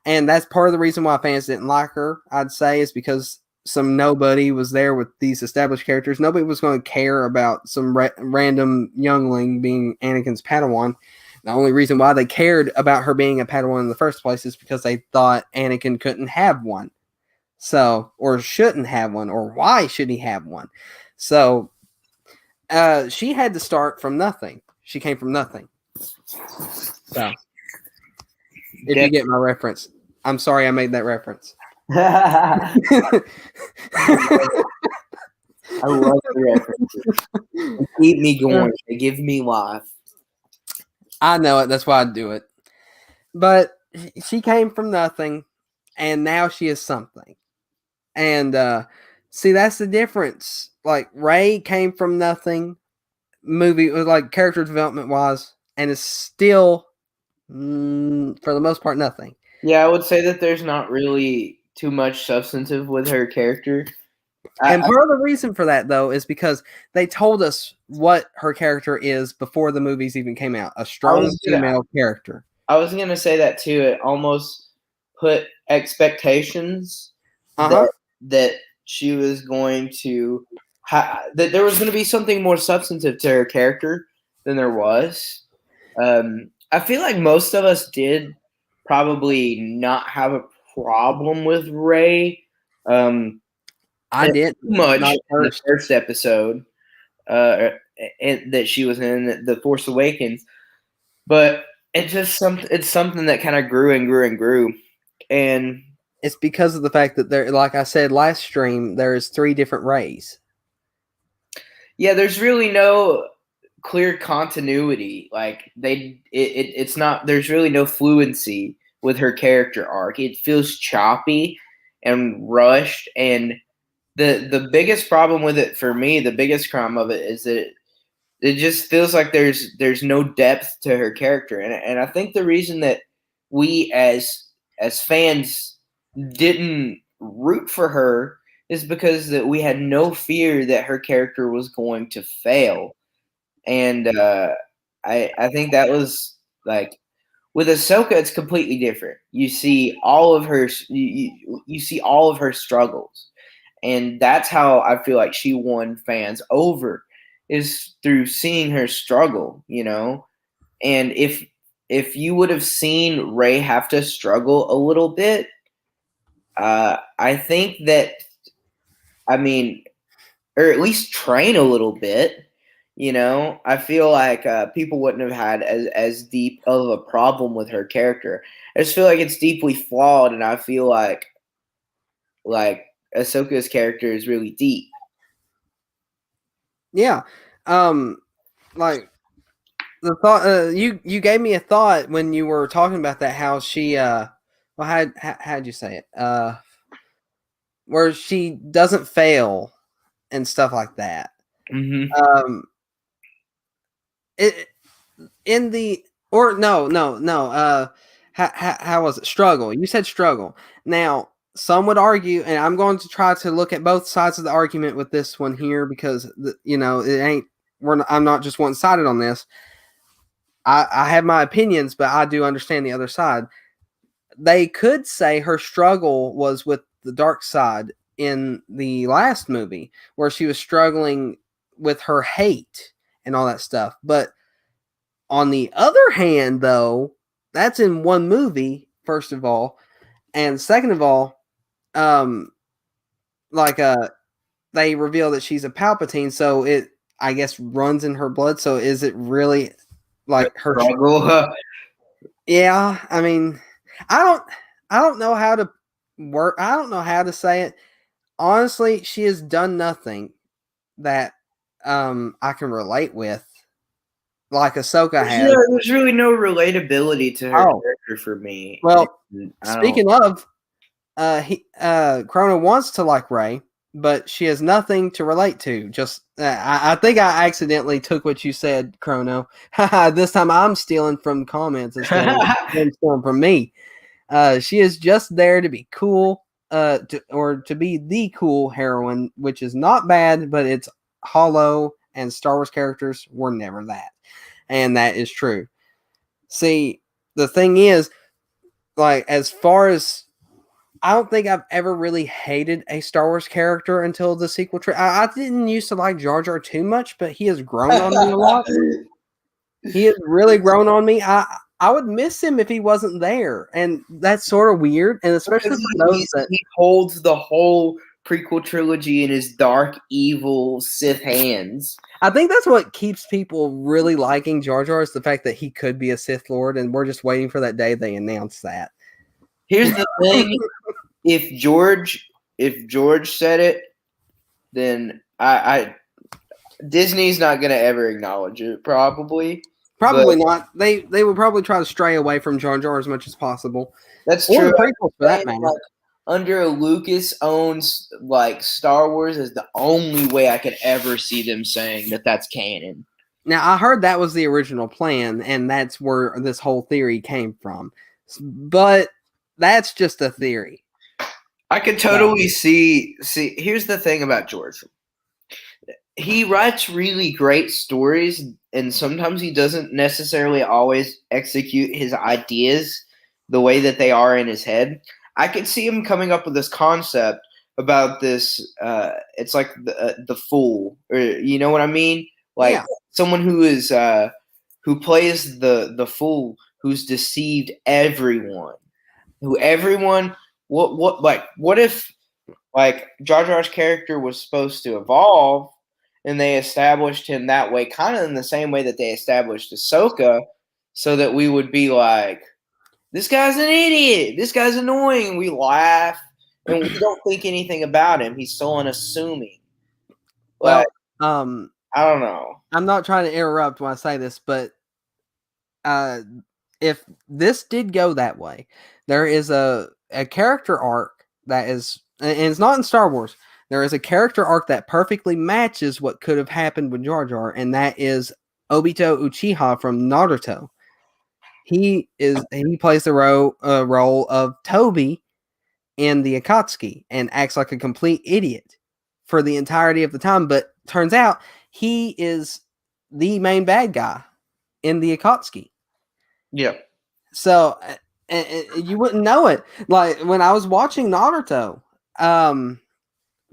And that's part of the reason why fans didn't like her, I'd say, is because some nobody was there with these established characters. Nobody was going to care about some random youngling being Anakin's Padawan. The only reason why they cared about her being a Padawan in the first place is because they thought Anakin couldn't have one. So, or shouldn't have one, or why should he have one? So, she had to start from nothing. She came from nothing. So, if you get my reference, I'm sorry I made that reference. I love the references. They keep me going. They give me life. I know it. That's why I do it. But she came from nothing, and now she is something. And see, that's the difference. Like, Rey came from nothing, like character development wise, and is still, for the most part, nothing. Yeah, I would say that there's not really too much substantive with her character. And part of the reason for that, though, is because they told us what her character is before the movies even came out. A strong female character. I was gonna say that too. It almost put expectations Uh-huh. that she was going to that there was going to be something more substantive to her character than there was. I feel like most of us did probably not have a problem with Ray. I did Too much not at in the first. first episode that she was in, the Force Awakens, but it's something that kind of grew and grew and grew, and It's because of the fact that there, like I said last stream, there's 3 different Rays. yeah, there's really no clear continuity. Like it's not. There's really no fluency with her character arc. It feels choppy and rushed. And the biggest problem with it for me, the biggest crime of it is that it just feels like there's no depth to her character. And I think the reason that we as fans didn't root for her is because that we had no fear that her character was going to fail. And I think that was like with Ahsoka, it's completely different. You see all of her you see all of her struggles, and that's how I feel like she won fans over is through seeing her struggle. And if you would have seen Ray have to struggle a little bit, I think that I mean, or at least train a little bit. I feel like people wouldn't have had as deep of a problem with her character. I just feel like it's deeply flawed, and I feel like Ahsoka's character is really deep. Yeah. Like the thought you gave me a thought when you were talking about that, how she well, how'd you say it? Where she doesn't fail and stuff like that. Mm-hmm. It in the or no. How was it? Struggle. You said struggle. Now, some would argue, and I'm going to try to look at both sides of the argument with this one here because it ain't. I'm not just one sided on this. I have my opinions, but I do understand the other side. They could say her struggle was with the dark side in the last movie, where she was struggling with her hate and all that stuff. But on the other hand, though, that's in one movie, first of all. And second of all, um, like they reveal that she's a Palpatine, so it I guess runs in her blood. So is it really like her Struggle. Yeah, I mean, I don't know how to work. I don't know how to say it. Honestly, she has done nothing that I can relate with, like Ahsoka has. There's really no relatability to her Oh, character for me. well, And I don't. speaking of, Chrono wants to like Ray, but she has nothing to relate to. Just I think I accidentally took what you said, Chrono. This time I'm stealing from comments instead of them stealing from me. She is just there to be cool, to be the cool heroine, which is not bad, but it's hollow, and Star Wars characters were never that. And that is true. See, the thing is, like, as far as I don't think I've ever really hated a Star Wars character until the sequel trilogy. I didn't used to like Jar Jar too much, but he has grown on me a lot. He has really grown on me. I would miss him if he wasn't there, and that's sort of weird. And especially for those that He holds the whole prequel trilogy in his dark, evil Sith hands. I think that's what keeps people really liking Jar Jar is the fact that he could be a Sith Lord, and we're just waiting for that day they announce that. Here's the thing: if George said it, then I Disney's not gonna ever acknowledge it. Probably Not. They would probably try to stray away from Jar Jar as much as possible. That's or true. The prequels, for that matter. Like, under Lucas owns like Star Wars is the only way I could ever see them saying that that's canon. Now I heard that was the original plan, and that's where this whole theory came from. But that's just a theory. I could totally see. Here's the thing about George. he writes really great stories, and sometimes he doesn't necessarily always execute his ideas the way that they are in his head. I could see him coming up with this concept about this. It's like the fool, or you know what I mean? Like Yeah. someone who plays the fool, who's deceived everyone, who everyone. What if like Jar Jar's character was supposed to evolve, and they established him that way, kind of in the same way that they established Ahsoka, so that we would be like, "This guy's an idiot. This guy's annoying." And we laugh, and we don't think anything about him. He's so unassuming. Like Well, um, I don't know. I'm not trying to interrupt when I say this, but if this did go that way, there is a character arc that is, and it's not in Star Wars. There is a character arc that perfectly matches what could have happened with Jar Jar, and that is Obito Uchiha from Naruto. He plays the role of Toby in the Akatsuki and acts like a complete idiot for the entirety of the time. But turns out he is the main bad guy in the Akatsuki. Yeah. So you wouldn't know it. Like when I was watching Naruto,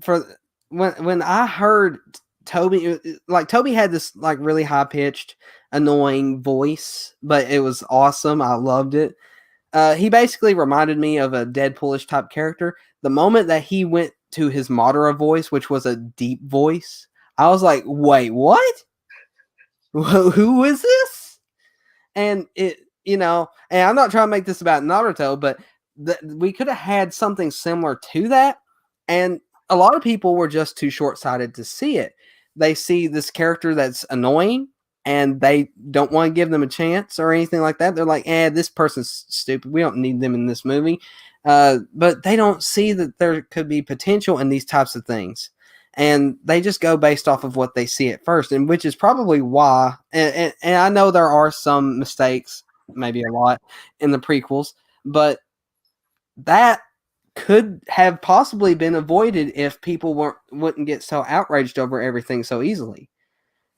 for when I heard Toby, like Toby had this like really high pitched, annoying voice, but it was awesome. I loved it. He basically reminded me of a Deadpoolish type character. The moment that he went to his Madara voice, which was a deep voice, I was like, "Wait, what? Who is this?" And and I'm not trying to make this about Naruto, but we could have had something similar to that. And a lot of people were just too short sighted to see it. They see this character that's annoying and they don't want to give them a chance or anything like that. They're like, this person's stupid. We don't need them in this movie. But they don't see that there could be potential in these types of things. And they just go based off of what they see at first, and which is probably why. And I know there are some mistakes, maybe a lot, in the prequels, but that could have possibly been avoided if people wouldn't get so outraged over everything so easily.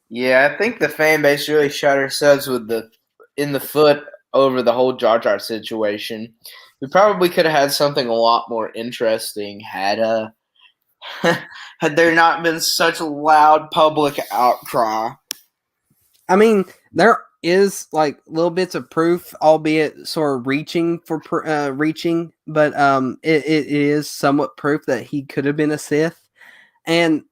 Yeah, I think the fan base really shot ourselves in the foot over the whole Jar Jar situation. We probably could have had something a lot more interesting had had there not been such a loud public outcry. I mean, there is like little bits of proof, albeit sort of reaching, but it is somewhat proof that he could have been a Sith. And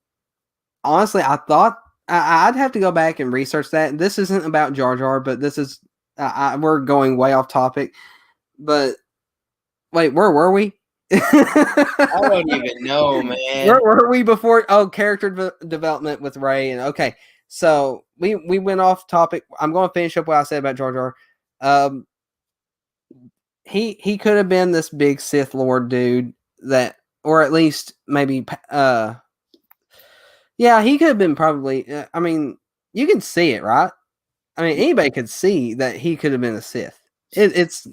honestly, I thought I'd have to go back and research that. This isn't about Jar Jar, but this is we're going way off topic. But wait, where were we? I don't even know, man. Where were we before? Oh, character development with Rey, and okay, so we went off topic. I'm going to finish up what I said about Jar Jar. He could have been this big Sith Lord dude that, or at least maybe yeah, he could have been probably. I mean, you can see it, right? I mean, anybody could see that he could have been a Sith. It's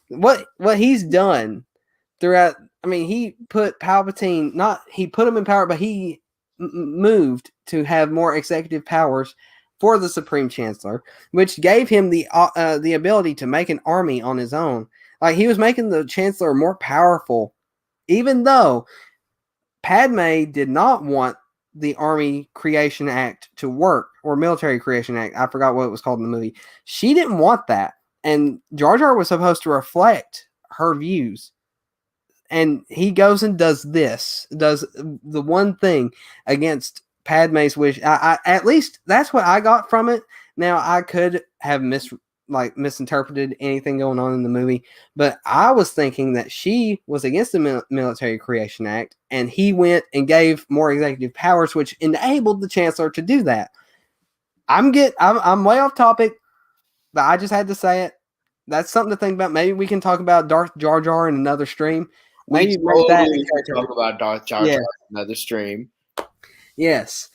what he's done throughout. I mean, he put Palpatine. He put him in power, but he moved to have more executive powers for the Supreme Chancellor, which gave him the ability to make an army on his own. Like he was making the Chancellor more powerful, even though Padme did not want the Army Creation Act to work, or Military Creation Act. I forgot what it was called in the movie. She didn't want that. And Jar Jar was supposed to reflect her views. And he goes and does the one thing against Padme's wish. At least that's what I got from it. Now, I could have misinterpreted anything going on in the movie, but I was thinking that she was against the Military Creation Act, and he went and gave more executive powers, which enabled the Chancellor to do that. I'm way off topic, but I just had to say it. That's something to think about. Maybe we can talk about Darth Jar Jar in another stream. Maybe we that talk about Darth Jar Jar in another stream. Yes.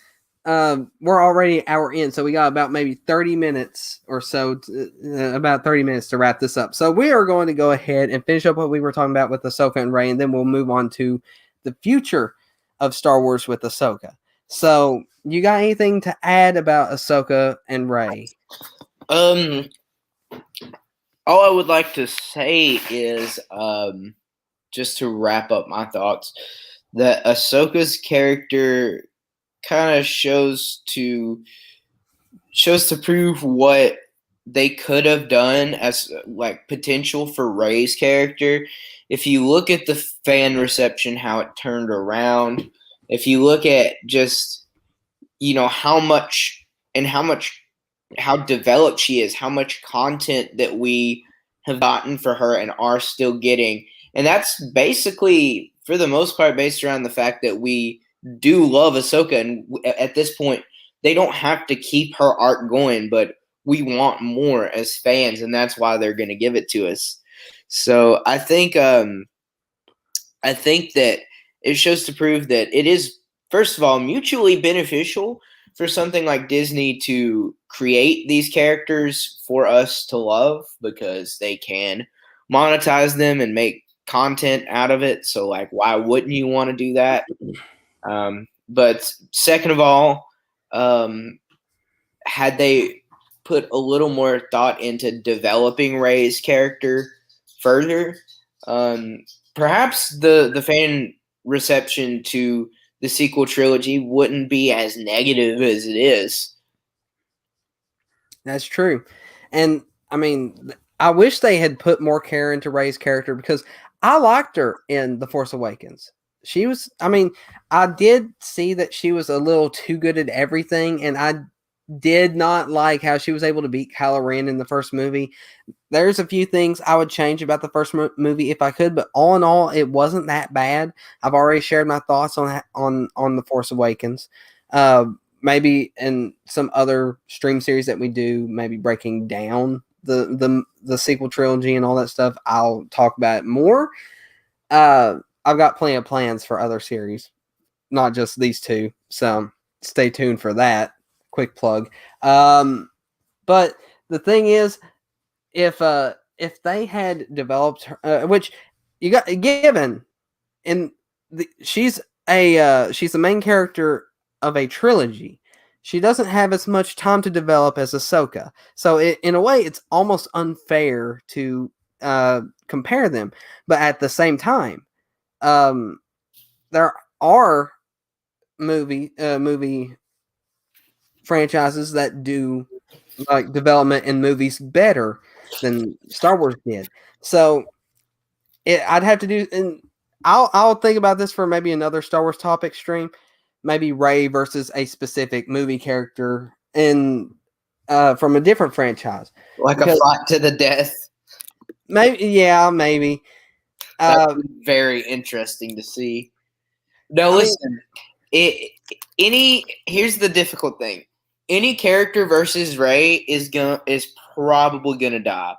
We're already an hour in, so we got about maybe 30 minutes or so, about 30 minutes to wrap this up. So we are going to go ahead and finish up what we were talking about with Ahsoka and Rey, and then we'll move on to the future of Star Wars with Ahsoka. So, you got anything to add about Ahsoka and Rey? Um, all I would like to say is, just to wrap up my thoughts, that Ahsoka's character kind of shows to prove what they could have done as like potential for Rey's character. If you look at the fan reception, how it turned around, if you look at just how much and how developed she is, how much content that we have gotten for her and are still getting. And that's basically, for the most part, based around the fact that we do love Ahsoka. And at this point, they don't have to keep her arc going, but we want more as fans, and that's why they're going to give it to us. So I think that it shows to prove that it is, first of all, mutually beneficial for something like Disney to create these characters for us to love, because they can monetize them and make content out of it. So, like, why wouldn't you want to do that? But second of all, had they put a little more thought into developing Rey's character further, um, perhaps the fan reception to the sequel trilogy wouldn't be as negative as it is. That's true. And I mean, I wish they had put more care into Rey's character because I liked her in The Force Awakens. She was, I mean, I did see that she was a little too good at everything, and I did not like how she was able to beat Kylo Ren in the first movie. There's a few things I would change about the first movie if I could, but all in all, it wasn't that bad. I've already shared my thoughts on The Force Awakens. Maybe in some other stream series that we do, maybe breaking down the sequel trilogy and all that stuff, I'll talk about it more. I've got plenty of plans for other series, not just these two. So stay tuned for that. Quick plug. But the thing is, if they had developed which you got given, and she's she's the main character of a trilogy. She doesn't have as much time to develop as Ahsoka, so in a way, it's almost unfair to compare them. But at the same time, there are movie franchises that do like development in movies better than Star Wars did. So I'd have to do, and I'll think about this for maybe another Star Wars topic stream. Maybe Rey versus a specific movie character in from a different franchise, Like a because fight to the death. maybe. That's very interesting to see. No, listen. Here's the difficult thing. Any character versus Rey is probably gonna die,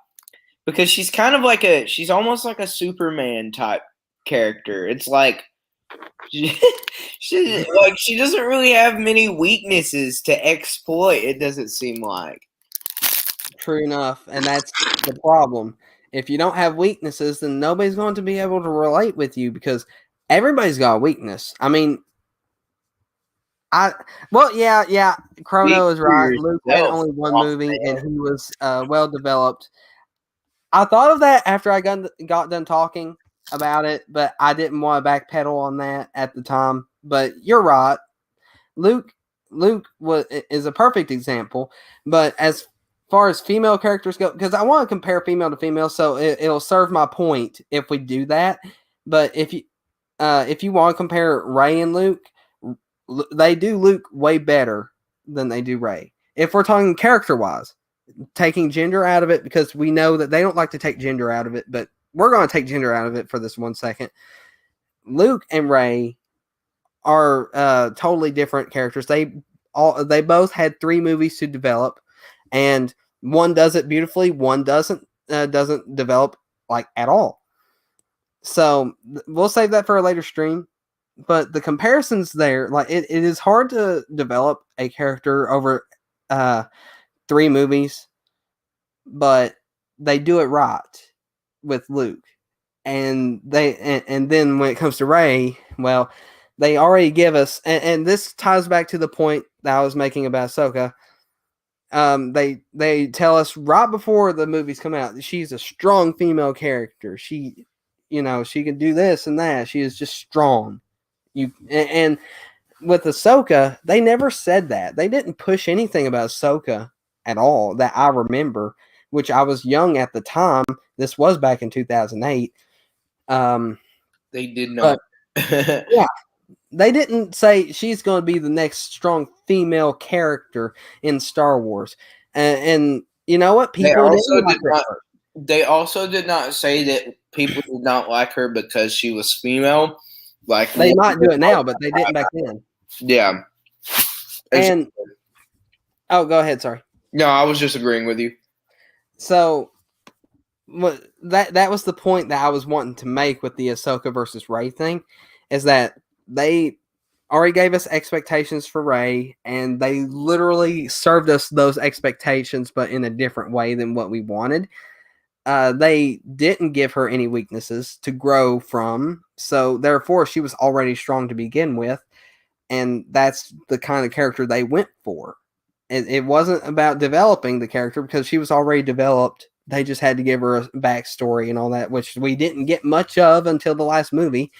because she's kind of like she's almost like a Superman type character. It's like she doesn't really have many weaknesses to exploit. It doesn't seem like. True enough, and that's the problem. If you don't have weaknesses, then nobody's going to be able to relate with you because everybody's got a weakness. I mean, yeah. Chrono is right. Luke had only one movie, and he was well developed. I thought of that after I got done talking about it, but I didn't want to backpedal on that at the time. But you're right. Luke is a perfect example. But as far as female characters go, because I want to compare female to female, so it'll serve my point if we do that. But if you want to compare Rey and Luke, they do Luke way better than they do Rey. If we're talking character wise, taking gender out of it, because we know that they don't like to take gender out of it, but we're going to take gender out of it for this 1 second. Luke and Rey are totally different characters. They both had 3 movies to develop, and one does it beautifully, one doesn't develop like at all. So we'll save that for a later stream. But the comparisons there, like it is hard to develop a character over 3 movies, but they do it right with Luke. And then when it comes to Rey, well, they already give us, and this ties back to the point that I was making about Ahsoka. They tell us right before the movies come out, she's a strong female character. She, she can do this and that. She is just strong. And with Ahsoka, they never said that. They didn't push anything about Ahsoka at all that I remember, which I was young at the time. This was back in 2008. They did not. Yeah, they didn't say she's going to be the next strong female character in Star Wars. And you know what? People didn't like her. They also did not say that people did not like her because she was female. Like they might do it now, but they didn't back then. Yeah. And oh, go ahead. Sorry. No, I was just agreeing with you. So that was the point that I was wanting to make with the Ahsoka versus Rey thing, is that they already gave us expectations for Rey, and they literally served us those expectations, but in a different way than what we wanted. They didn't give her any weaknesses to grow from, so therefore she was already strong to begin with, and that's the kind of character they went for. It wasn't about developing the character because she was already developed. They just had to give her a backstory and all that, which we didn't get much of until the last movie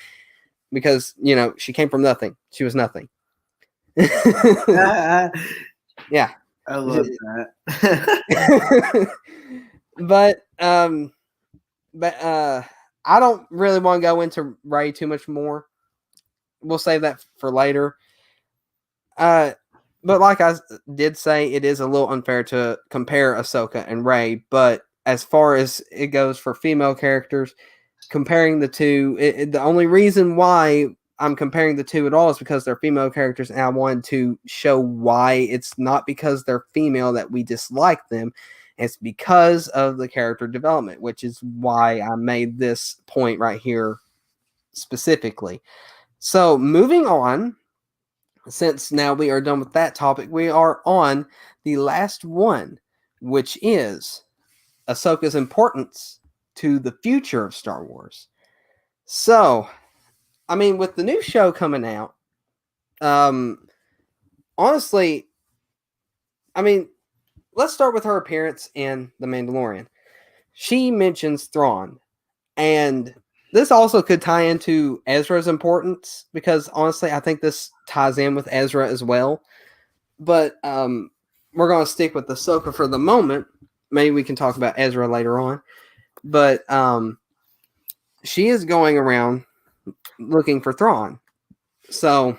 because, she came from nothing. She was nothing. Yeah. I love that. But I don't really want to go into Rey too much more. We'll save that for later. But like I did say, it is a little unfair to compare Ahsoka and Rey. But as far as it goes for female characters, comparing the two, the only reason why I'm comparing the two at all is because they're female characters, and I wanted to show why it's not because they're female that we dislike them. It's because of the character development, which is why I made this point right here specifically. So moving on, since now we are done with that topic, we are on the last one, which is Ahsoka's importance to the future of Star Wars. So, I mean, with the new show coming out, honestly, I mean, let's start with her appearance in The Mandalorian. She mentions Thrawn, and this also could tie into Ezra's importance because honestly, I think this ties in with Ezra as well. But we're going to stick with Ahsoka for the moment. Maybe we can talk about Ezra later on. But she is going around looking for Thrawn. So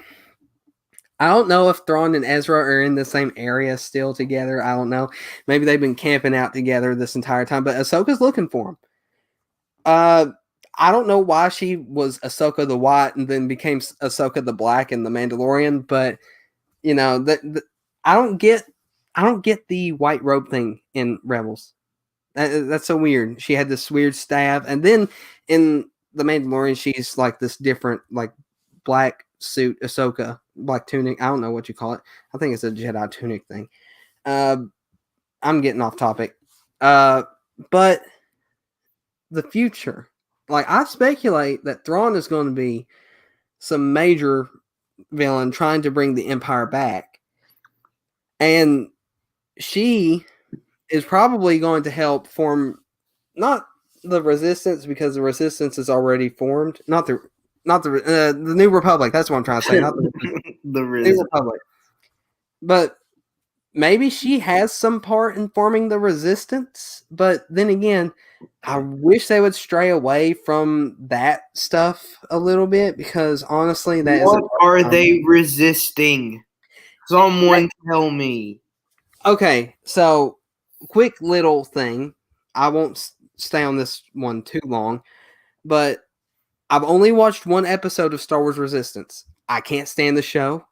I don't know if Thrawn and Ezra are in the same area still together. I don't know. Maybe they've been camping out together this entire time. But Ahsoka's looking for him. I don't know why she was Ahsoka the White and then became Ahsoka the Black in The Mandalorian, but I don't get the white robe thing in Rebels. That's so weird. She had this weird staff, and then in The Mandalorian, she's like this different, like black suit Ahsoka, black tunic. I don't know what you call it. I think it's a Jedi tunic thing. I'm getting off topic, but the future. Like, I speculate that Thrawn is going to be some major villain trying to bring the Empire back. And she is probably going to help form not the Resistance, because the Resistance is already formed. Not the New Republic. That's what I'm trying to say. Not the The New Republic. But maybe she has some part in forming the Resistance. But then again, I wish they would stray away from that stuff a little bit, because honestly, what are they resisting? Someone tell me. Okay, so quick little thing. I won't stay on this one too long, but I've only watched one episode of Star Wars Resistance. I can't stand the show.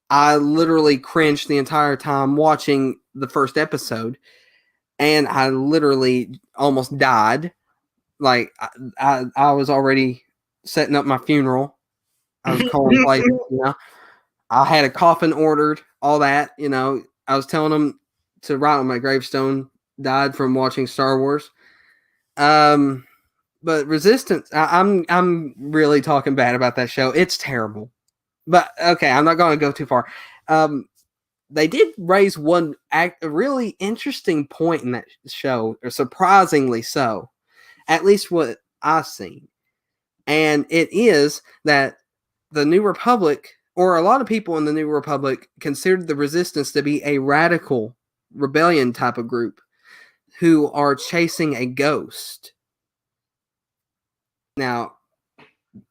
I literally cringed the entire time watching the first episode, and I literally almost died. Like, I was already setting up my funeral. I was calling places, I had a coffin ordered, all that, I was telling them to write on my gravestone, died from watching Star Wars. But Resistance, I'm really talking bad about that show. It's terrible. But okay, I'm not going to go too far. They did raise a really interesting point in that show, or surprisingly so, at least what I've seen. And it is that the New Republic, or a lot of people in the New Republic, considered the Resistance to be a radical rebellion type of group who are chasing a ghost. Now,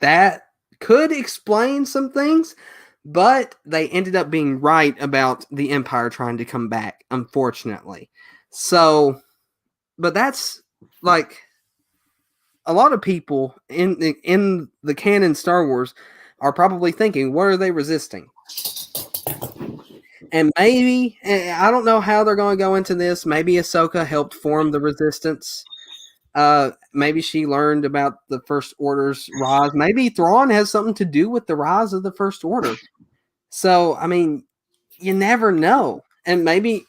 that could explain some things, but they ended up being right about the Empire trying to come back, unfortunately. So, but that's like a lot of people in the canon Star Wars are probably thinking, what are they resisting? And maybe I don't know how they're going to go into this. Maybe Ahsoka helped form the Resistance. Maybe she learned about the First Order's rise. Maybe Thrawn has something to do with the rise of the First Order. So, I mean, you never know. And maybe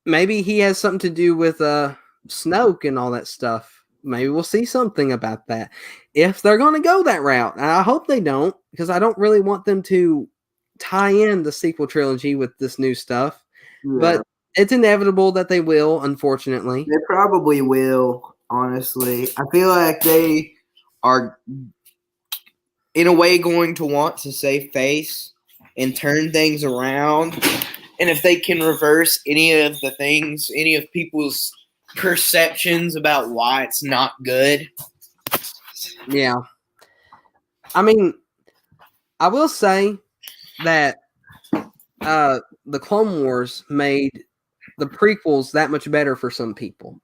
he has something to do with Snoke and all that stuff. Maybe we'll see something about that. If they're going to go that route, and I hope they don't, because I don't really want them to tie in the sequel trilogy with this new stuff. Yeah. But it's inevitable that they will, unfortunately. They probably will, honestly. I feel like they are, in a way, going to want to save face and turn things around. And if they can reverse any of the things, any of people's perceptions about why it's not good. Yeah. I mean, I will say that the Clone Wars made the prequels that much better for some people.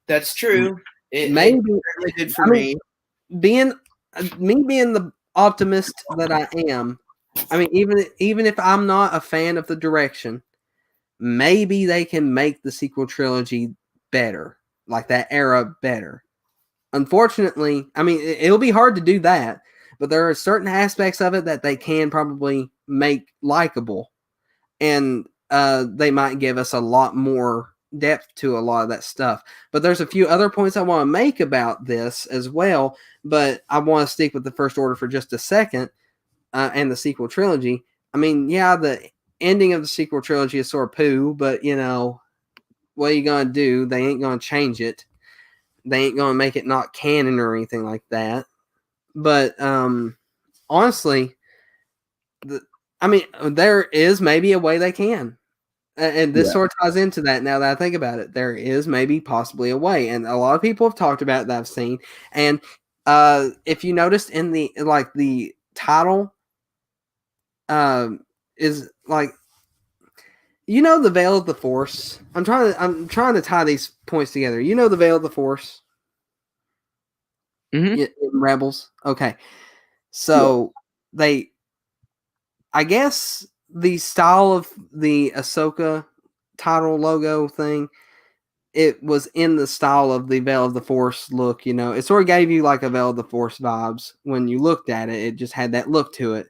That's true. It Maybe did for me. Being the optimist that I am, I mean, even if I'm not a fan of the direction, maybe they can make the sequel trilogy better, like that era better. Unfortunately, I mean, it'll be hard to do that, but there are certain aspects of it that they can probably make likable, and they might give us a lot more depth to a lot of that stuff. But there's a few other points I want to make about this as well, but I want to stick with the First Order for just a second, and the sequel trilogy. I mean, yeah, the ending of the sequel trilogy is sort of poo, but you know, what are you gonna do? They ain't gonna change it. They ain't gonna make it not canon or anything like that. But honestly, I mean, there is maybe a way they can. And this sort of ties into that now that I think about it. There is maybe possibly a way. And a lot of people have talked about it that I've seen. And if you noticed in the title is like, you know, the Veil of the Force. I'm trying to tie these points together. You know the Veil of the Force? Mm-hmm. In Rebels? Okay. So I guess the style of the Ahsoka title logo thing, it was in the style of the Veil of the Force look, you know. It sort of gave you like a Veil of the Force vibes when you looked at it. It just had that look to it.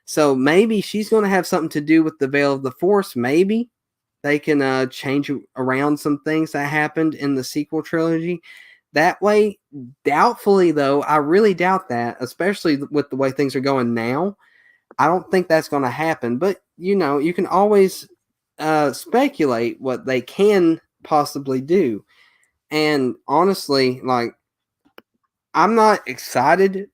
So maybe she's going to have something to do with the Veil of the Force. Maybe they can change around some things that happened in the sequel trilogy. That way, doubtfully though, I really doubt that, especially with the way things are going now. I don't think that's going to happen. But you know, you can always speculate what they can possibly do. And honestly, like, I'm not excited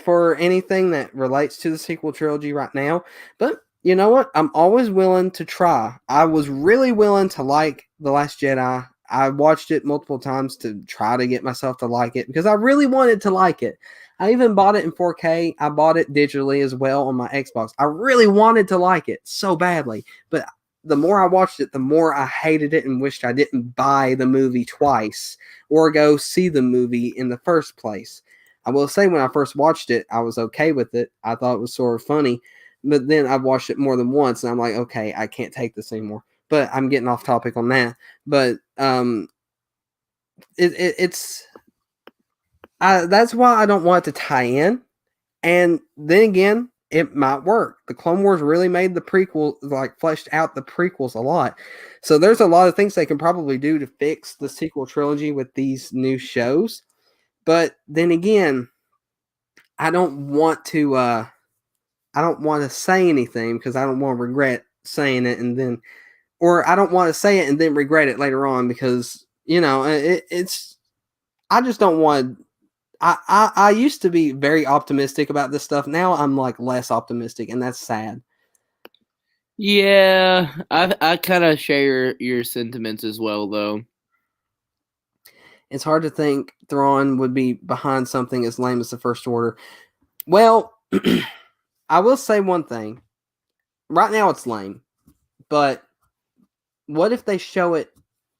for anything that relates to the sequel trilogy right now, but you know what? I'm always willing to try. I was really willing to like The Last Jedi. I watched it multiple times to try to get myself to like it because I really wanted to like it. I even bought it in 4K. I bought it digitally as well on my Xbox. I really wanted to like it so badly, but the more I watched it, the more I hated it and wished I didn't buy the movie twice or go see the movie in the first place. I will say when I first watched it, I was okay with it. I thought it was sort of funny, but then I've watched it more than once, and I'm like, okay, I can't take this anymore. But I'm getting off topic on that. But it's that's why I don't want it to tie in. And then again, it might work. The Clone Wars really made the prequel, like fleshed out the prequels a lot. So there's a lot of things they can probably do to fix the sequel trilogy with these new shows. But then again, I don't want to I don't want to say anything because I don't want to regret saying it, and then, or I don't want to say it and then regret it later on because it's. I just don't want. I used to be very optimistic about this stuff. Now I'm like less optimistic, and that's sad. Yeah, I kind of share your sentiments as well, though. It's hard to think Thrawn would be behind something as lame as the First Order. Well, I will say one thing. Right now it's lame, but what if they show it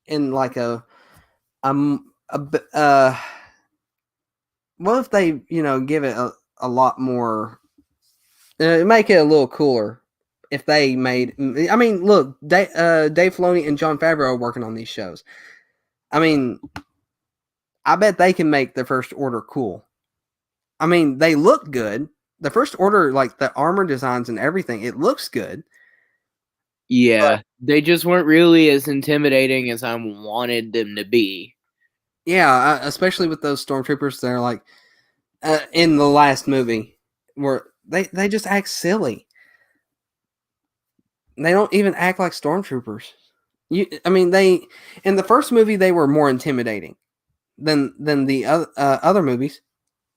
in like a what if they give it a lot more, make it a little cooler if they made. I mean, look, Dave Filoni and Jon Favreau are working on these shows. I mean, I bet they can make the First Order cool. I mean, they look good. The First Order, like the armor designs and everything, it looks good. Yeah, they just weren't really as intimidating as I wanted them to be. Yeah, especially with those stormtroopers. They're like in the last movie where they just act silly. They don't even act like stormtroopers. I mean, they in the first movie they were more intimidating than the other movies.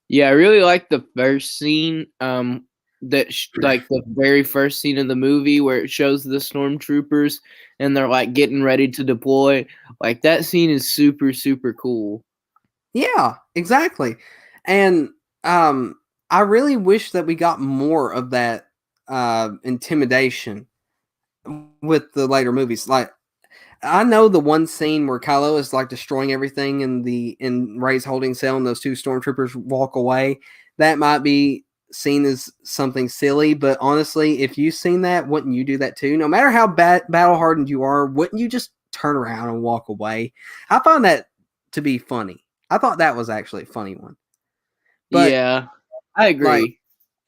Yeah, I really like the first scene. Like the very first scene of the movie where it shows the stormtroopers and they're like getting ready to deploy. Like that scene is super super cool. Yeah, exactly. And I really wish that we got more of that intimidation with the later movies. Like I know the one scene where Kylo is like destroying everything in Rey's holding cell and those two stormtroopers walk away. That might be seen as something silly, but honestly, if you've seen that, wouldn't you do that too? No matter how battle hardened you are, wouldn't you just turn around and walk away? I find that to be funny. I thought that was actually a funny one. But Yeah, I like agree.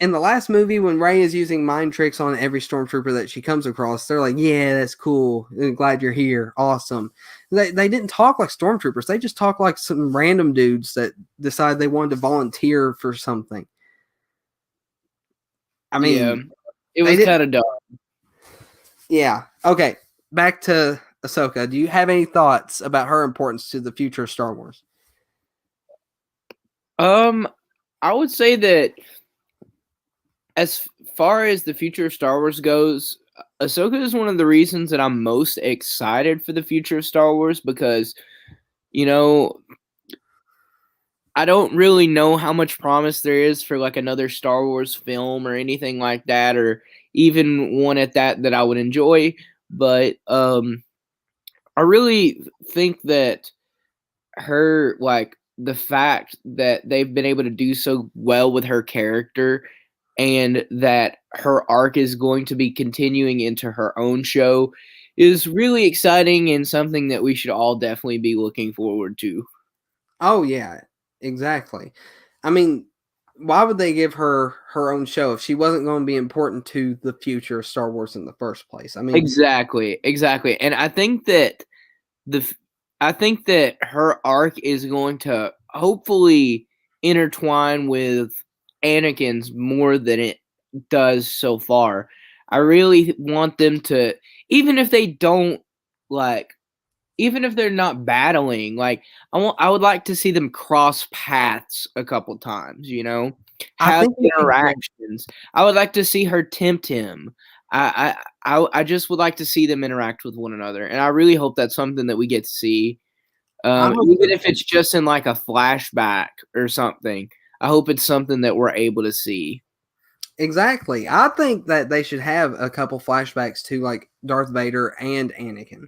in the last movie, when Rey is using mind tricks on every stormtrooper that she comes across, they're like, "Yeah, that's cool. I'm glad you're here. Awesome." They didn't talk like stormtroopers. They just talk like some random dudes that decided they wanted to volunteer for something. I Yeah, mean, it they was didn't. kind of dumb. Yeah. Okay. Back to Ahsoka. Do you have any thoughts about her importance to the future of Star Wars? I would say that as far as the future of Star Wars goes, Ahsoka is one of the reasons that I'm most excited for the future of Star Wars because, you know, I don't really know how much promise there is for like another Star Wars film or anything like that, or even one at that I would enjoy. But I really think that her like the fact that they've been able to do so well with her character and that her arc is going to be continuing into her own show is really exciting and something that we should all definitely be looking forward to. Oh yeah, exactly. I mean, why would they give her her own show if she wasn't going to be important to the future of Star Wars in the first place? I mean, Exactly, exactly. And the I think that her arc is going to hopefully intertwine with Anakin's more than it does so far. I really want them to, even if they don't like, even if they're not battling, like I would like to see them cross paths a couple times, I have think it would be great. interactions. I would like to see her tempt him. I just would like to see them interact with one another, and I really hope that's something that we get to see, I hope even so if too. it's just in like a flashback or something. I hope it's something that we're able to see. Exactly. I think that they should have a couple flashbacks to like Darth Vader and Anakin.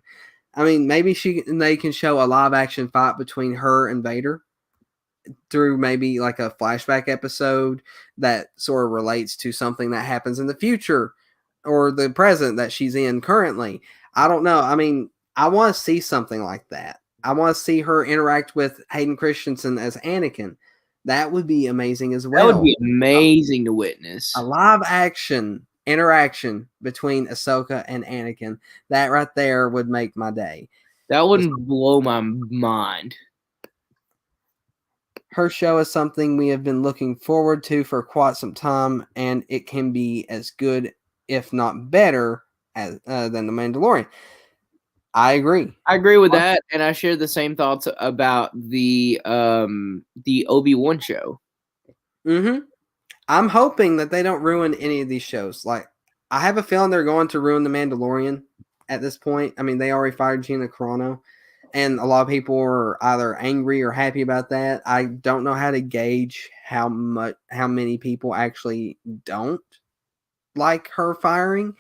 I mean, maybe they can show a live action fight between her and Vader through maybe like a flashback episode that sort of relates to something that happens in the future or the present that she's in currently. I don't know. I mean, I want to see something like that. I want to see her interact with Hayden Christensen as Anakin. That would be amazing as That would well. be amazing to witness. A live action interaction between Ahsoka and Anakin. That right there would make my day. That wouldn't blow my mind. her show is something we have been looking forward to for quite some time, and it can be as good, if not better, as than The Mandalorian. I agree. I agree with that, and I share the same thoughts about the Obi-Wan show. Mm-hmm. I'm hoping that they don't ruin any of these shows. Like, I have a feeling they're going to ruin The Mandalorian at this point. I mean, they already fired Gina Carano, and a lot of people are either angry or happy about that. I don't know how to gauge how many people actually don't like her firing.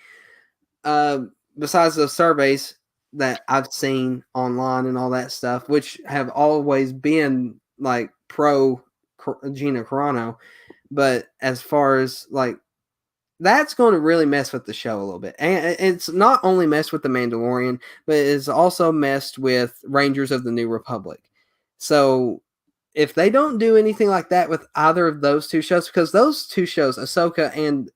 Besides the surveys that I've seen online and all that stuff, which have always been like pro Gina Carano, but as far as like that's going to really mess with the show a little bit. And it's not only messed with The Mandalorian, but it's also messed with Rangers of the New Republic. So if they don't do anything like that with either of those two shows, because those two shows, Ahsoka and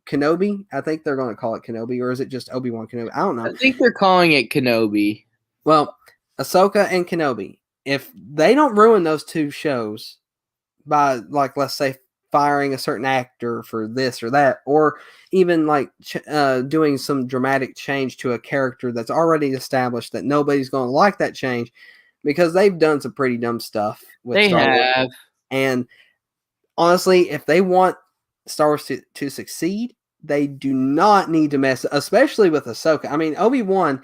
Kenobi, I think they're going to call it Kenobi, or is it just Obi-Wan Kenobi? I don't know. I think they're calling it Kenobi. Well, Ahsoka and Kenobi, if they don't ruin those two shows by, like, let's say, firing a certain actor for this or that, or even like doing some dramatic change to a character that's already established that nobody's going to like that change, because they've done some pretty dumb stuff with They Star Wars. have. And honestly, if they want Star Wars to succeed, they do not need to mess, especially with Ahsoka. I mean, Obi-Wan,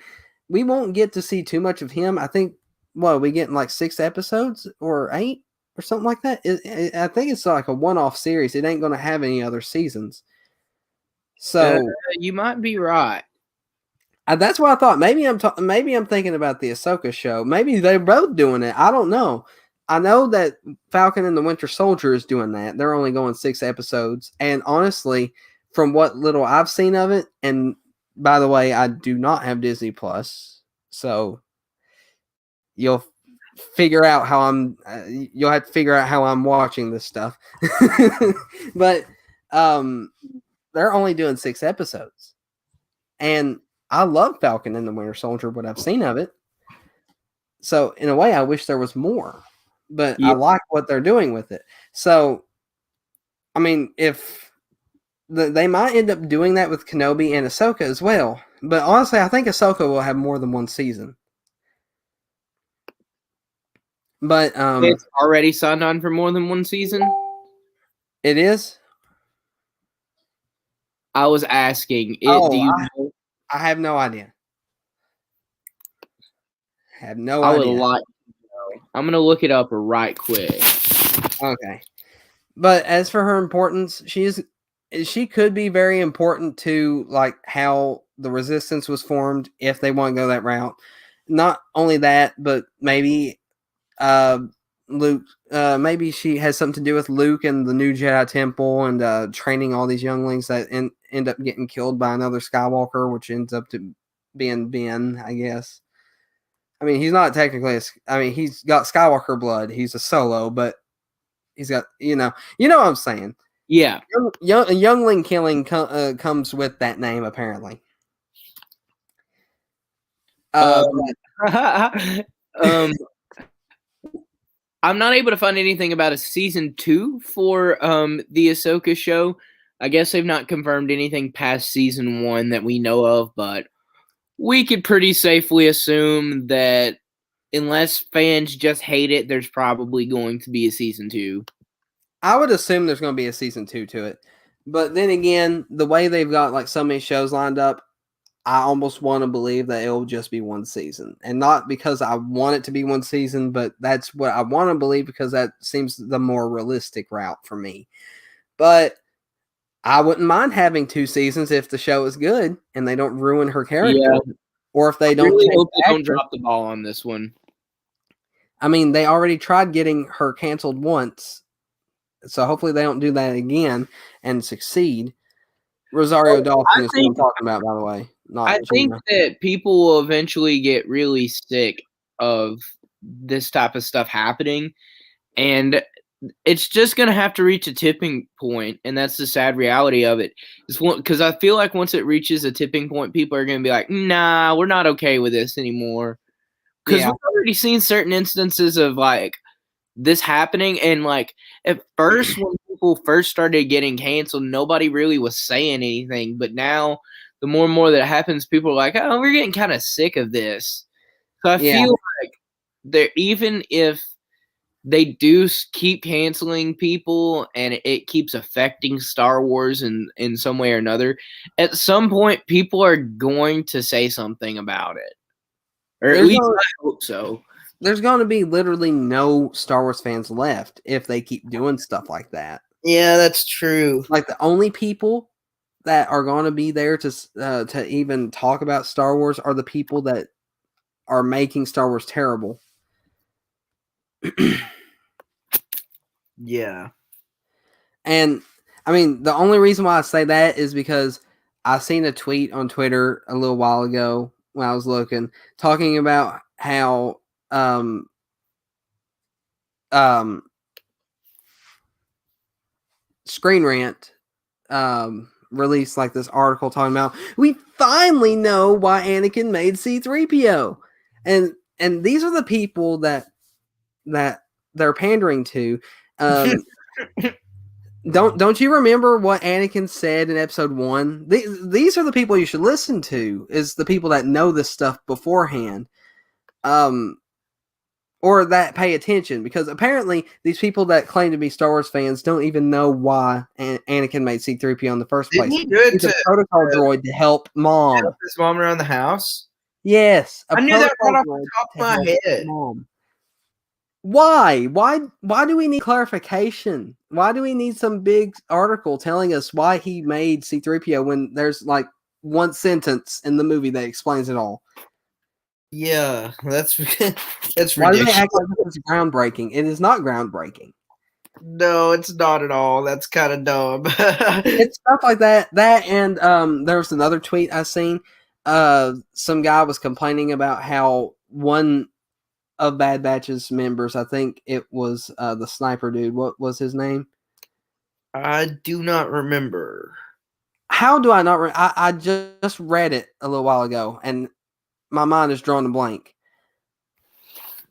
we won't get to see too much of him. I think, what, we get in like 6 episodes or 8? Or something like that. I think it's like a one-off series. It ain't going to have any other seasons. So you might be right. That's what I thought. Maybe I'm thinking about the Ahsoka show. Maybe they're both doing it. I don't know. I know that Falcon and the Winter Soldier is doing that. They're only going 6 episodes. And honestly, from what little I've seen of it, and by the way, I do not have Disney Plus, so you'll figure out how you'll have to figure out how I'm watching this stuff. But they're only doing 6 episodes, and I love Falcon and the Winter Soldier, what I've seen of it. So in a way, I wish there was more, but I like what they're doing with it. So I mean, if they might end up doing that with Kenobi and Ahsoka as well, but honestly, I think Ahsoka will have more than one season. But it's already signed on for more than one season? It is? I was asking. I have no idea. Have no idea. I would like to know. I'm going to look it up right quick. Okay. But as for her importance, she could be very important to like how the Resistance was formed if they want to go that route. Not only that, but maybe Luke, maybe she has something to do with Luke and the new Jedi Temple and training all these younglings that end up getting killed by another Skywalker, which ends up to being Ben, I guess. I mean, he's not technically he's got Skywalker blood. He's a Solo, but he's got, you know what I'm saying. Yeah. Youngling killing comes with that name, apparently. I'm not able to find anything about a season 2 for the Ahsoka show. I guess they've not confirmed anything past season 1 that we know of, but we could pretty safely assume that unless fans just hate it, there's probably going to be a season 2. I would assume there's going to be a season 2 to it. But then again, the way they've got like so many shows lined up, I almost want to believe that it'll just be one season. And not because I want it to be one season, but that's what I want to believe because that seems the more realistic route for me. But I wouldn't mind having 2 seasons if the show is good and they don't ruin her character. Yeah. Or if they don't, really hope they don't drop the ball on this one. I mean, they already tried getting her canceled once. So hopefully they don't do that again and succeed. Rosario Dawson is what I'm talking about, by the way. I think that people will eventually get really sick of this type of stuff happening, and it's just going to have to reach a tipping point, and that's the sad reality of it. Because I feel like once it reaches a tipping point, people are going to be like, nah, we're not okay with this anymore. Because we've already seen certain instances of, like, this happening. And like at first, when people first started getting canceled, nobody really was saying anything. But now, the more and more that happens, people are like, "Oh, we're getting kind of sick of this." So I feel like there, even if they do keep canceling people and it keeps affecting Star Wars in some way or another, at some point people are going to say something about it. Or at least I hope so. There's going to be literally no Star Wars fans left if they keep doing stuff like that. Yeah, that's true. Like the only people that are going to be there to even talk about Star Wars are the people that are making Star Wars terrible. Yeah. And I mean, the only reason why I say that is because I seen a tweet on Twitter a little while ago when I was looking, talking about how Screen Rant released like this article talking about we finally know why Anakin made C-3PO. And these are the people that they're pandering to. Don't you remember what Anakin said in episode 1? These are the people you should listen to, is the people that know this stuff beforehand. Or that pay attention, because apparently these people that claim to be Star Wars fans don't even know why Anakin made C-3PO in the first place. Didn't he do it He's a protocol droid to help Mom. help his mom around the house? Yes, I knew that right off the top of my head. Mom. Why? Why do we need clarification? Why do we need some big article telling us why he made C-3PO when there's like one sentence in the movie that explains it all? Yeah, that's ridiculous. Why do they act like this is groundbreaking? It is not groundbreaking. No, it's not at all. That's kind of dumb. It's stuff like that. That and there was another tweet I seen. Some guy was complaining about how one of Bad Batch's members, I think it was the sniper dude. What was his name? I do not remember. How do I not? I just read it a little while ago, and my mind is drawn a blank.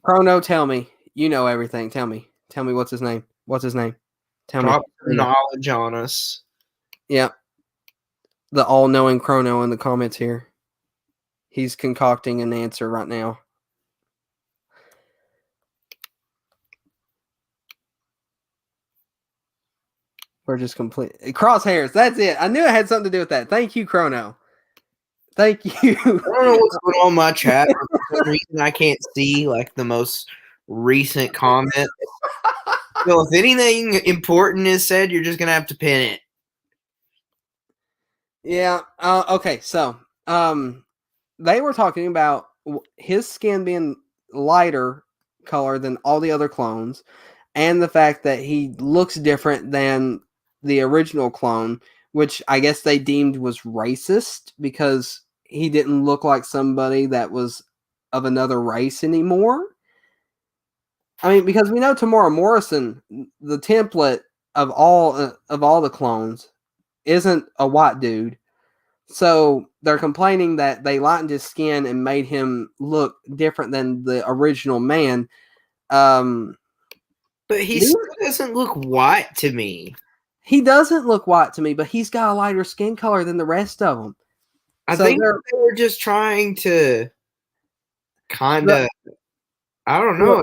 Chrono, tell me. You know everything. Tell me what's his name. What's his name? Tell Drop me. knowledge on us. Yep. The all-knowing Chrono in the comments here. He's concocting an answer right now. We're just complete crosshairs. That's it. I knew it had something to do with that. Thank you, Chrono. Thank you. I don't know what's going on in my chat. For some reason, I can't see like the most recent comment. So if anything important is said, you're just gonna have to pin it. Yeah. Okay. So, they were talking about his skin being lighter color than all the other clones, and the fact that he looks different than the original clone, which I guess they deemed was racist because he didn't look like somebody that was of another race anymore. I mean, because we know Tamora Morrison, the template of all the clones, isn't a white dude. So they're complaining that they lightened his skin and made him look different than the original man. But he still doesn't look white to me. He doesn't look white to me, but he's got a lighter skin color than the rest of them. I think they were just trying to kind of, I don't know,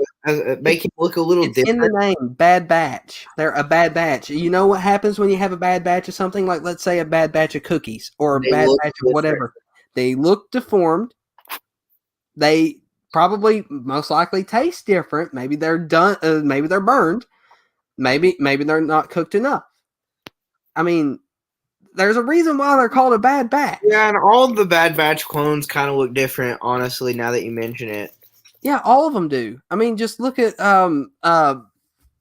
make him look a little different. In the name, Bad Batch. They're a bad batch. You know what happens when you have a bad batch of something? Like, let's say, a bad batch of cookies or a bad batch of whatever. They look deformed. They probably, most likely, taste different. Maybe they're done. Maybe they're burned. Maybe they're not cooked enough. I mean, there's a reason why they're called a Bad Batch. Yeah, and all the Bad Batch clones kind of look different, honestly, now that you mention it. Yeah, all of them do. I mean, just look at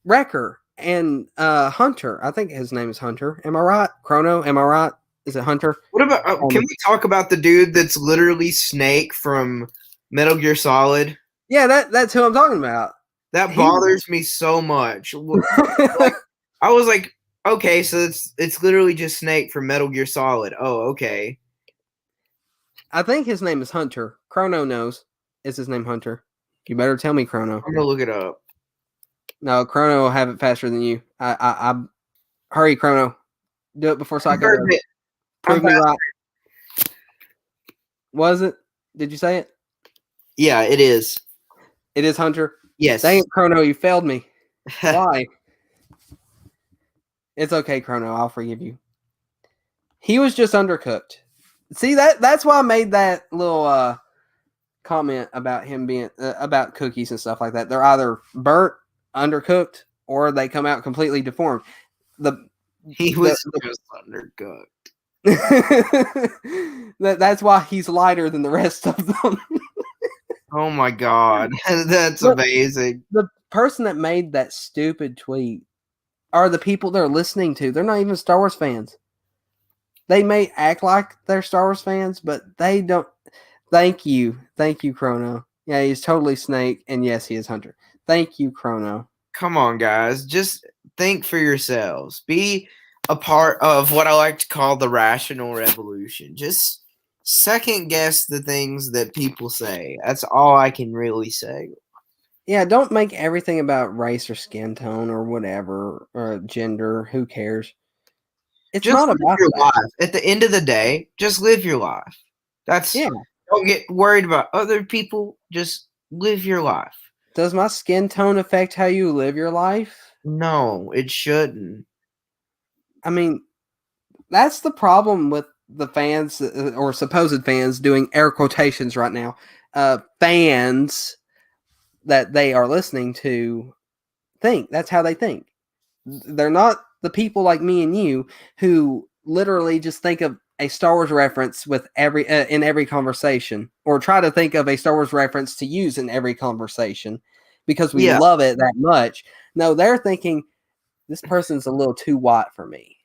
Wrecker and Hunter. I think his name is Hunter. Am I right? Chrono, am I right? Is it Hunter? What about, can we talk about the dude that's literally Snake from Metal Gear Solid? Yeah, that's who I'm talking about. That bothers me so much. Like, I was like, okay, so it's literally just Snake from Metal Gear Solid. Oh, okay. I think his name is Hunter. Chrono knows. Is his name Hunter? You better tell me, Chrono. I'm gonna look it up. No, Chrono will have it faster than you. I hurry, Chrono. Do it before Psycho does. Perfect. Prove me right. Was it? Did you say it? Yeah, it is. It is Hunter. Yes. Dang it, Chrono, you failed me. Why? It's okay, Chrono. I'll forgive you. He was just undercooked. See, that's why I made that little comment about him being about cookies and stuff like that. They're either burnt, undercooked, or they come out completely deformed. He was just undercooked. That's why he's lighter than the rest of them. Oh my god, that's amazing. The person that made that stupid tweet are the people they're listening to. They're not even Star Wars fans. They may act like they're Star Wars fans, but they don't. Thank you, Chrono. Yeah, he's totally Snake, and yes, he is Hunter. Thank you, Chrono. Come on, guys, just think for yourselves. Be a part of what I like to call the rational revolution. Just second guess the things that people say. That's all I can really say. Yeah, don't make everything about race or skin tone or whatever or gender. Who cares? It's Just not live about your that. life. At the end of the day, just live your life. That's Yeah. Don't get worried about other people. Just live your life. Does my skin tone affect how you live your life? No, it shouldn't. I mean, that's the problem with the fans or supposed fans doing air quotations right now. Fans that they are listening to think. That's how they think. They're not the people like me and you who literally just think of a Star Wars reference with every in every conversation, or try to think of a Star Wars reference to use in every conversation because we love it that much. No, they're thinking this person's a little too white for me.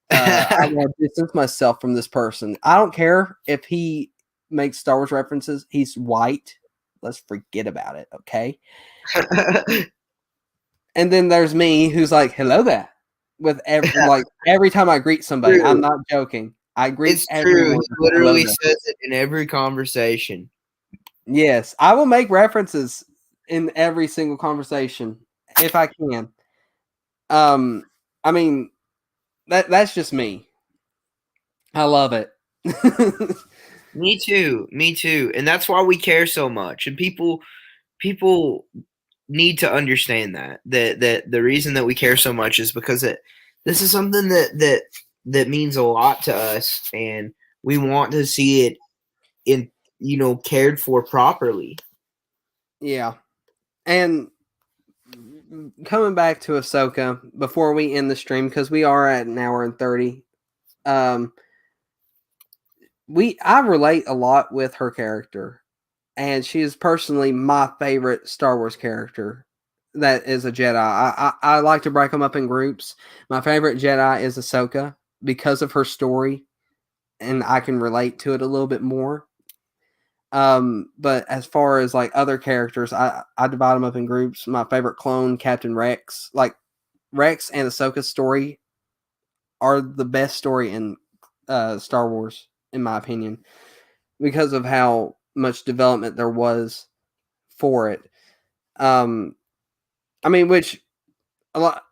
I want to distance myself from this person. I don't care if he makes Star Wars references. He's white. Let's forget about it, okay? And then there's me who's like, hello there. With every time I greet somebody, I'm not joking. I greet It's everyone. true. He literally says it in every conversation. Yes, I will make references in every single conversation if I can. I mean, that's just me. I love it. Me too. Me too. And that's why we care so much. And people need to understand that the reason that we care so much is because this is something that means a lot to us, and we want to see it in cared for properly. Yeah. And coming back to Ahsoka before we end the stream, because we are at an hour and 30. I relate a lot with her character, and she is personally my favorite Star Wars character that is a Jedi. I like to break them up in groups. My favorite Jedi is Ahsoka because of her story, and I can relate to it a little bit more. But as far as like other characters, I divide them up in groups. My favorite clone, Captain Rex. Like Rex and Ahsoka's story are the best story in Star Wars, in my opinion, because of how much development there was for it. I mean, which a lot.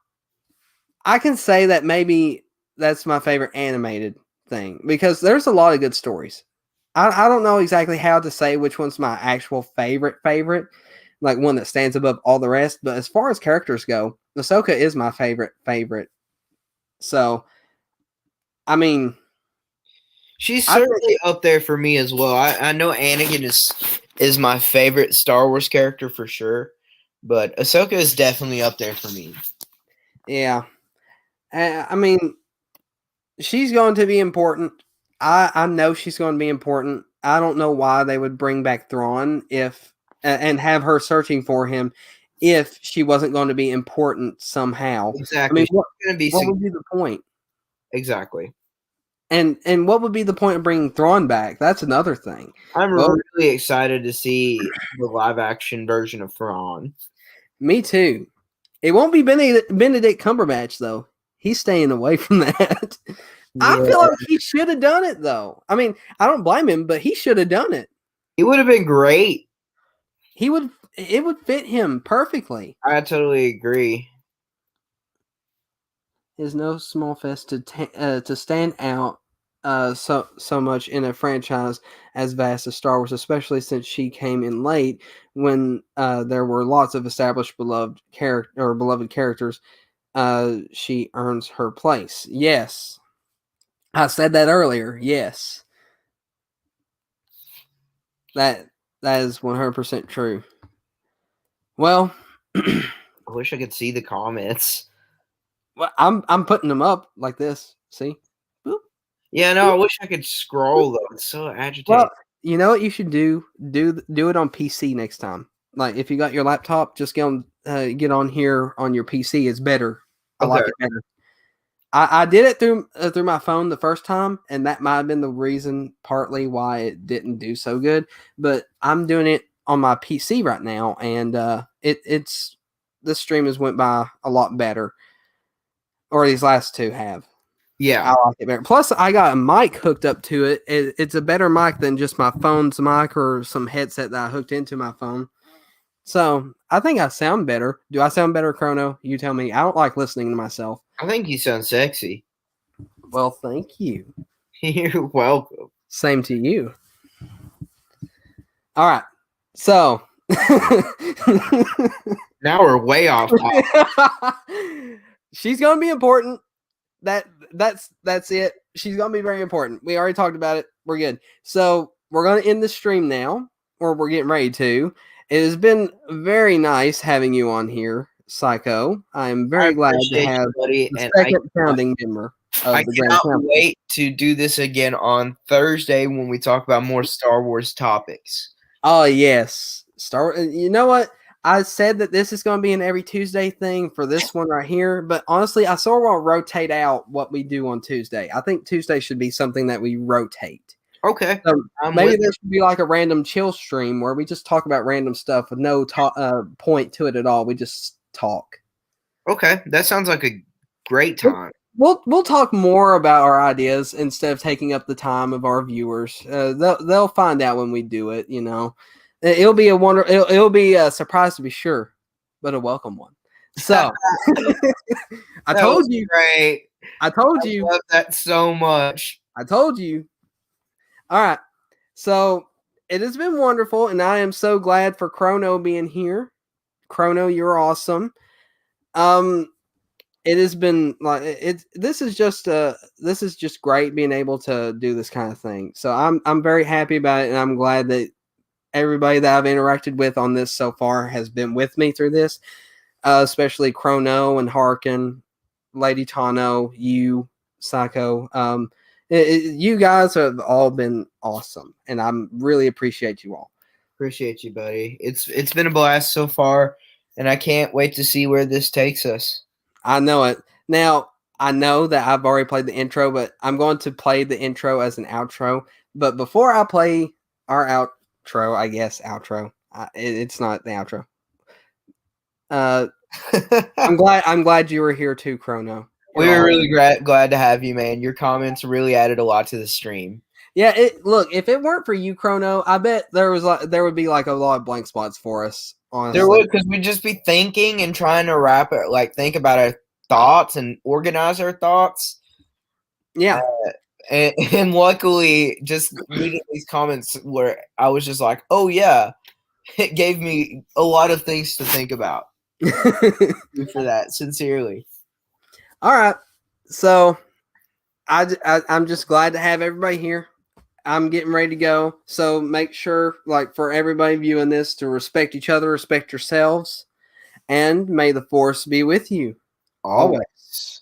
I can say that maybe that's my favorite animated thing because there's a lot of good stories. I don't know exactly how to say which one's my actual favorite, like one that stands above all the rest. But as far as characters go, Ahsoka is my favorite. So, I mean, she's certainly up there for me as well. I know Anakin is my favorite Star Wars character for sure, but Ahsoka is definitely up there for me. Yeah, I mean, she's going to be important. I know she's going to be important. I don't know why they would bring back Thrawn and have her searching for him if she wasn't going to be important somehow. Exactly. I mean, what would be the point? Exactly. And what would be the point of bringing Thrawn back? That's another thing. I'm really excited to see the live action version of Thrawn. Me too. It won't be Benedict Cumberbatch though. He's staying away from that. Yeah. I feel like he should have done it though. I mean, I don't blame him, but he should have done it. It would have been great. He would it would fit him perfectly. I totally agree. It is no small fest to stand out so much in a franchise as vast as Star Wars, especially since she came in late when there were lots of established beloved characters. She earns her place. Yes, I said that earlier. Yes, that that is 100% true. Well, I wish I could see the comments. well, I'm putting them up like this. See? Boop. Yeah, no, I wish I could scroll though. It's so agitating. Well, you know what you should do? Do it on PC next time. Like if you got your laptop, just get on here on your PC. It's better. I Okay. like it better. I did it through my phone the first time, and that might have been the reason partly why it didn't do so good. But I'm doing it on my PC right now, and it's this stream has went by a lot better, or these last two have. Yeah. I like it better. Plus, I got a mic hooked up to it. It's a better mic than just my phone's mic or some headset that I hooked into my phone. So I think I sound better. Do I sound better, Chrono? You tell me. I don't like listening to myself. I think you sound sexy. Well, thank you. You're welcome. Same to you. All right. So Now we're way off topic. she's gonna be important. That's it. She's gonna be very important. We already talked about it. We're good. So we're gonna end the stream now, or we're getting ready to. It has been very nice having you on here, Psycho. I am very glad to appreciate have you, buddy, the and second founding member of I the Grand cannot Council. wait to do this again on Thursday when we talk about more Star Wars topics. Oh yes, You know what? I said that this is going to be an every Tuesday thing for this one right here, but honestly, I sort of want to rotate out what we do on Tuesday. I think Tuesday should be something that we rotate. Okay. So maybe there should be like a random chill stream where we just talk about random stuff with no point to it at all. We just talk. Okay, that sounds like a great time. We'll talk more about our ideas instead of taking up the time of our viewers. They'll find out when we do it. You know, it'll be it'll be a surprise to be sure, but a welcome one. So I told you. Great. I told you. I love that so much. I told you. All right. So it has been wonderful, and I am so glad for Chrono being here. Chrono, you're awesome. It has been like this is just great being able to do this kind of thing. So I'm very happy about it, and I'm glad that everybody that I've interacted with on this so far has been with me through this, especially Chrono and Harkin, Lady Tano, you, Psycho. You guys have all been awesome, and I really appreciate you all. Appreciate you, buddy. It's been a blast so far, and I can't wait to see where this takes us. I know it. Now, I know that I've already played the intro, but I'm going to play the intro as an outro. But before I play our outro, I guess outro, it's not the outro. I'm glad you were here too, Chrono. We were really glad to have you, man. Your comments really added a lot to the stream. Yeah, look, if it weren't for you, Chrono, I bet there would be like a lot of blank spots for us. Honestly. There would, because we'd just be thinking and trying to think about our thoughts and organize our thoughts. Yeah. And luckily, just reading these comments where I was just like, oh, yeah, it gave me a lot of things to think about. Thank you for that, sincerely. All right. So I'm just glad to have everybody here. I'm getting ready to go. So make sure, like, for everybody viewing this, to respect each other, respect yourselves, and may the force be with you. Always.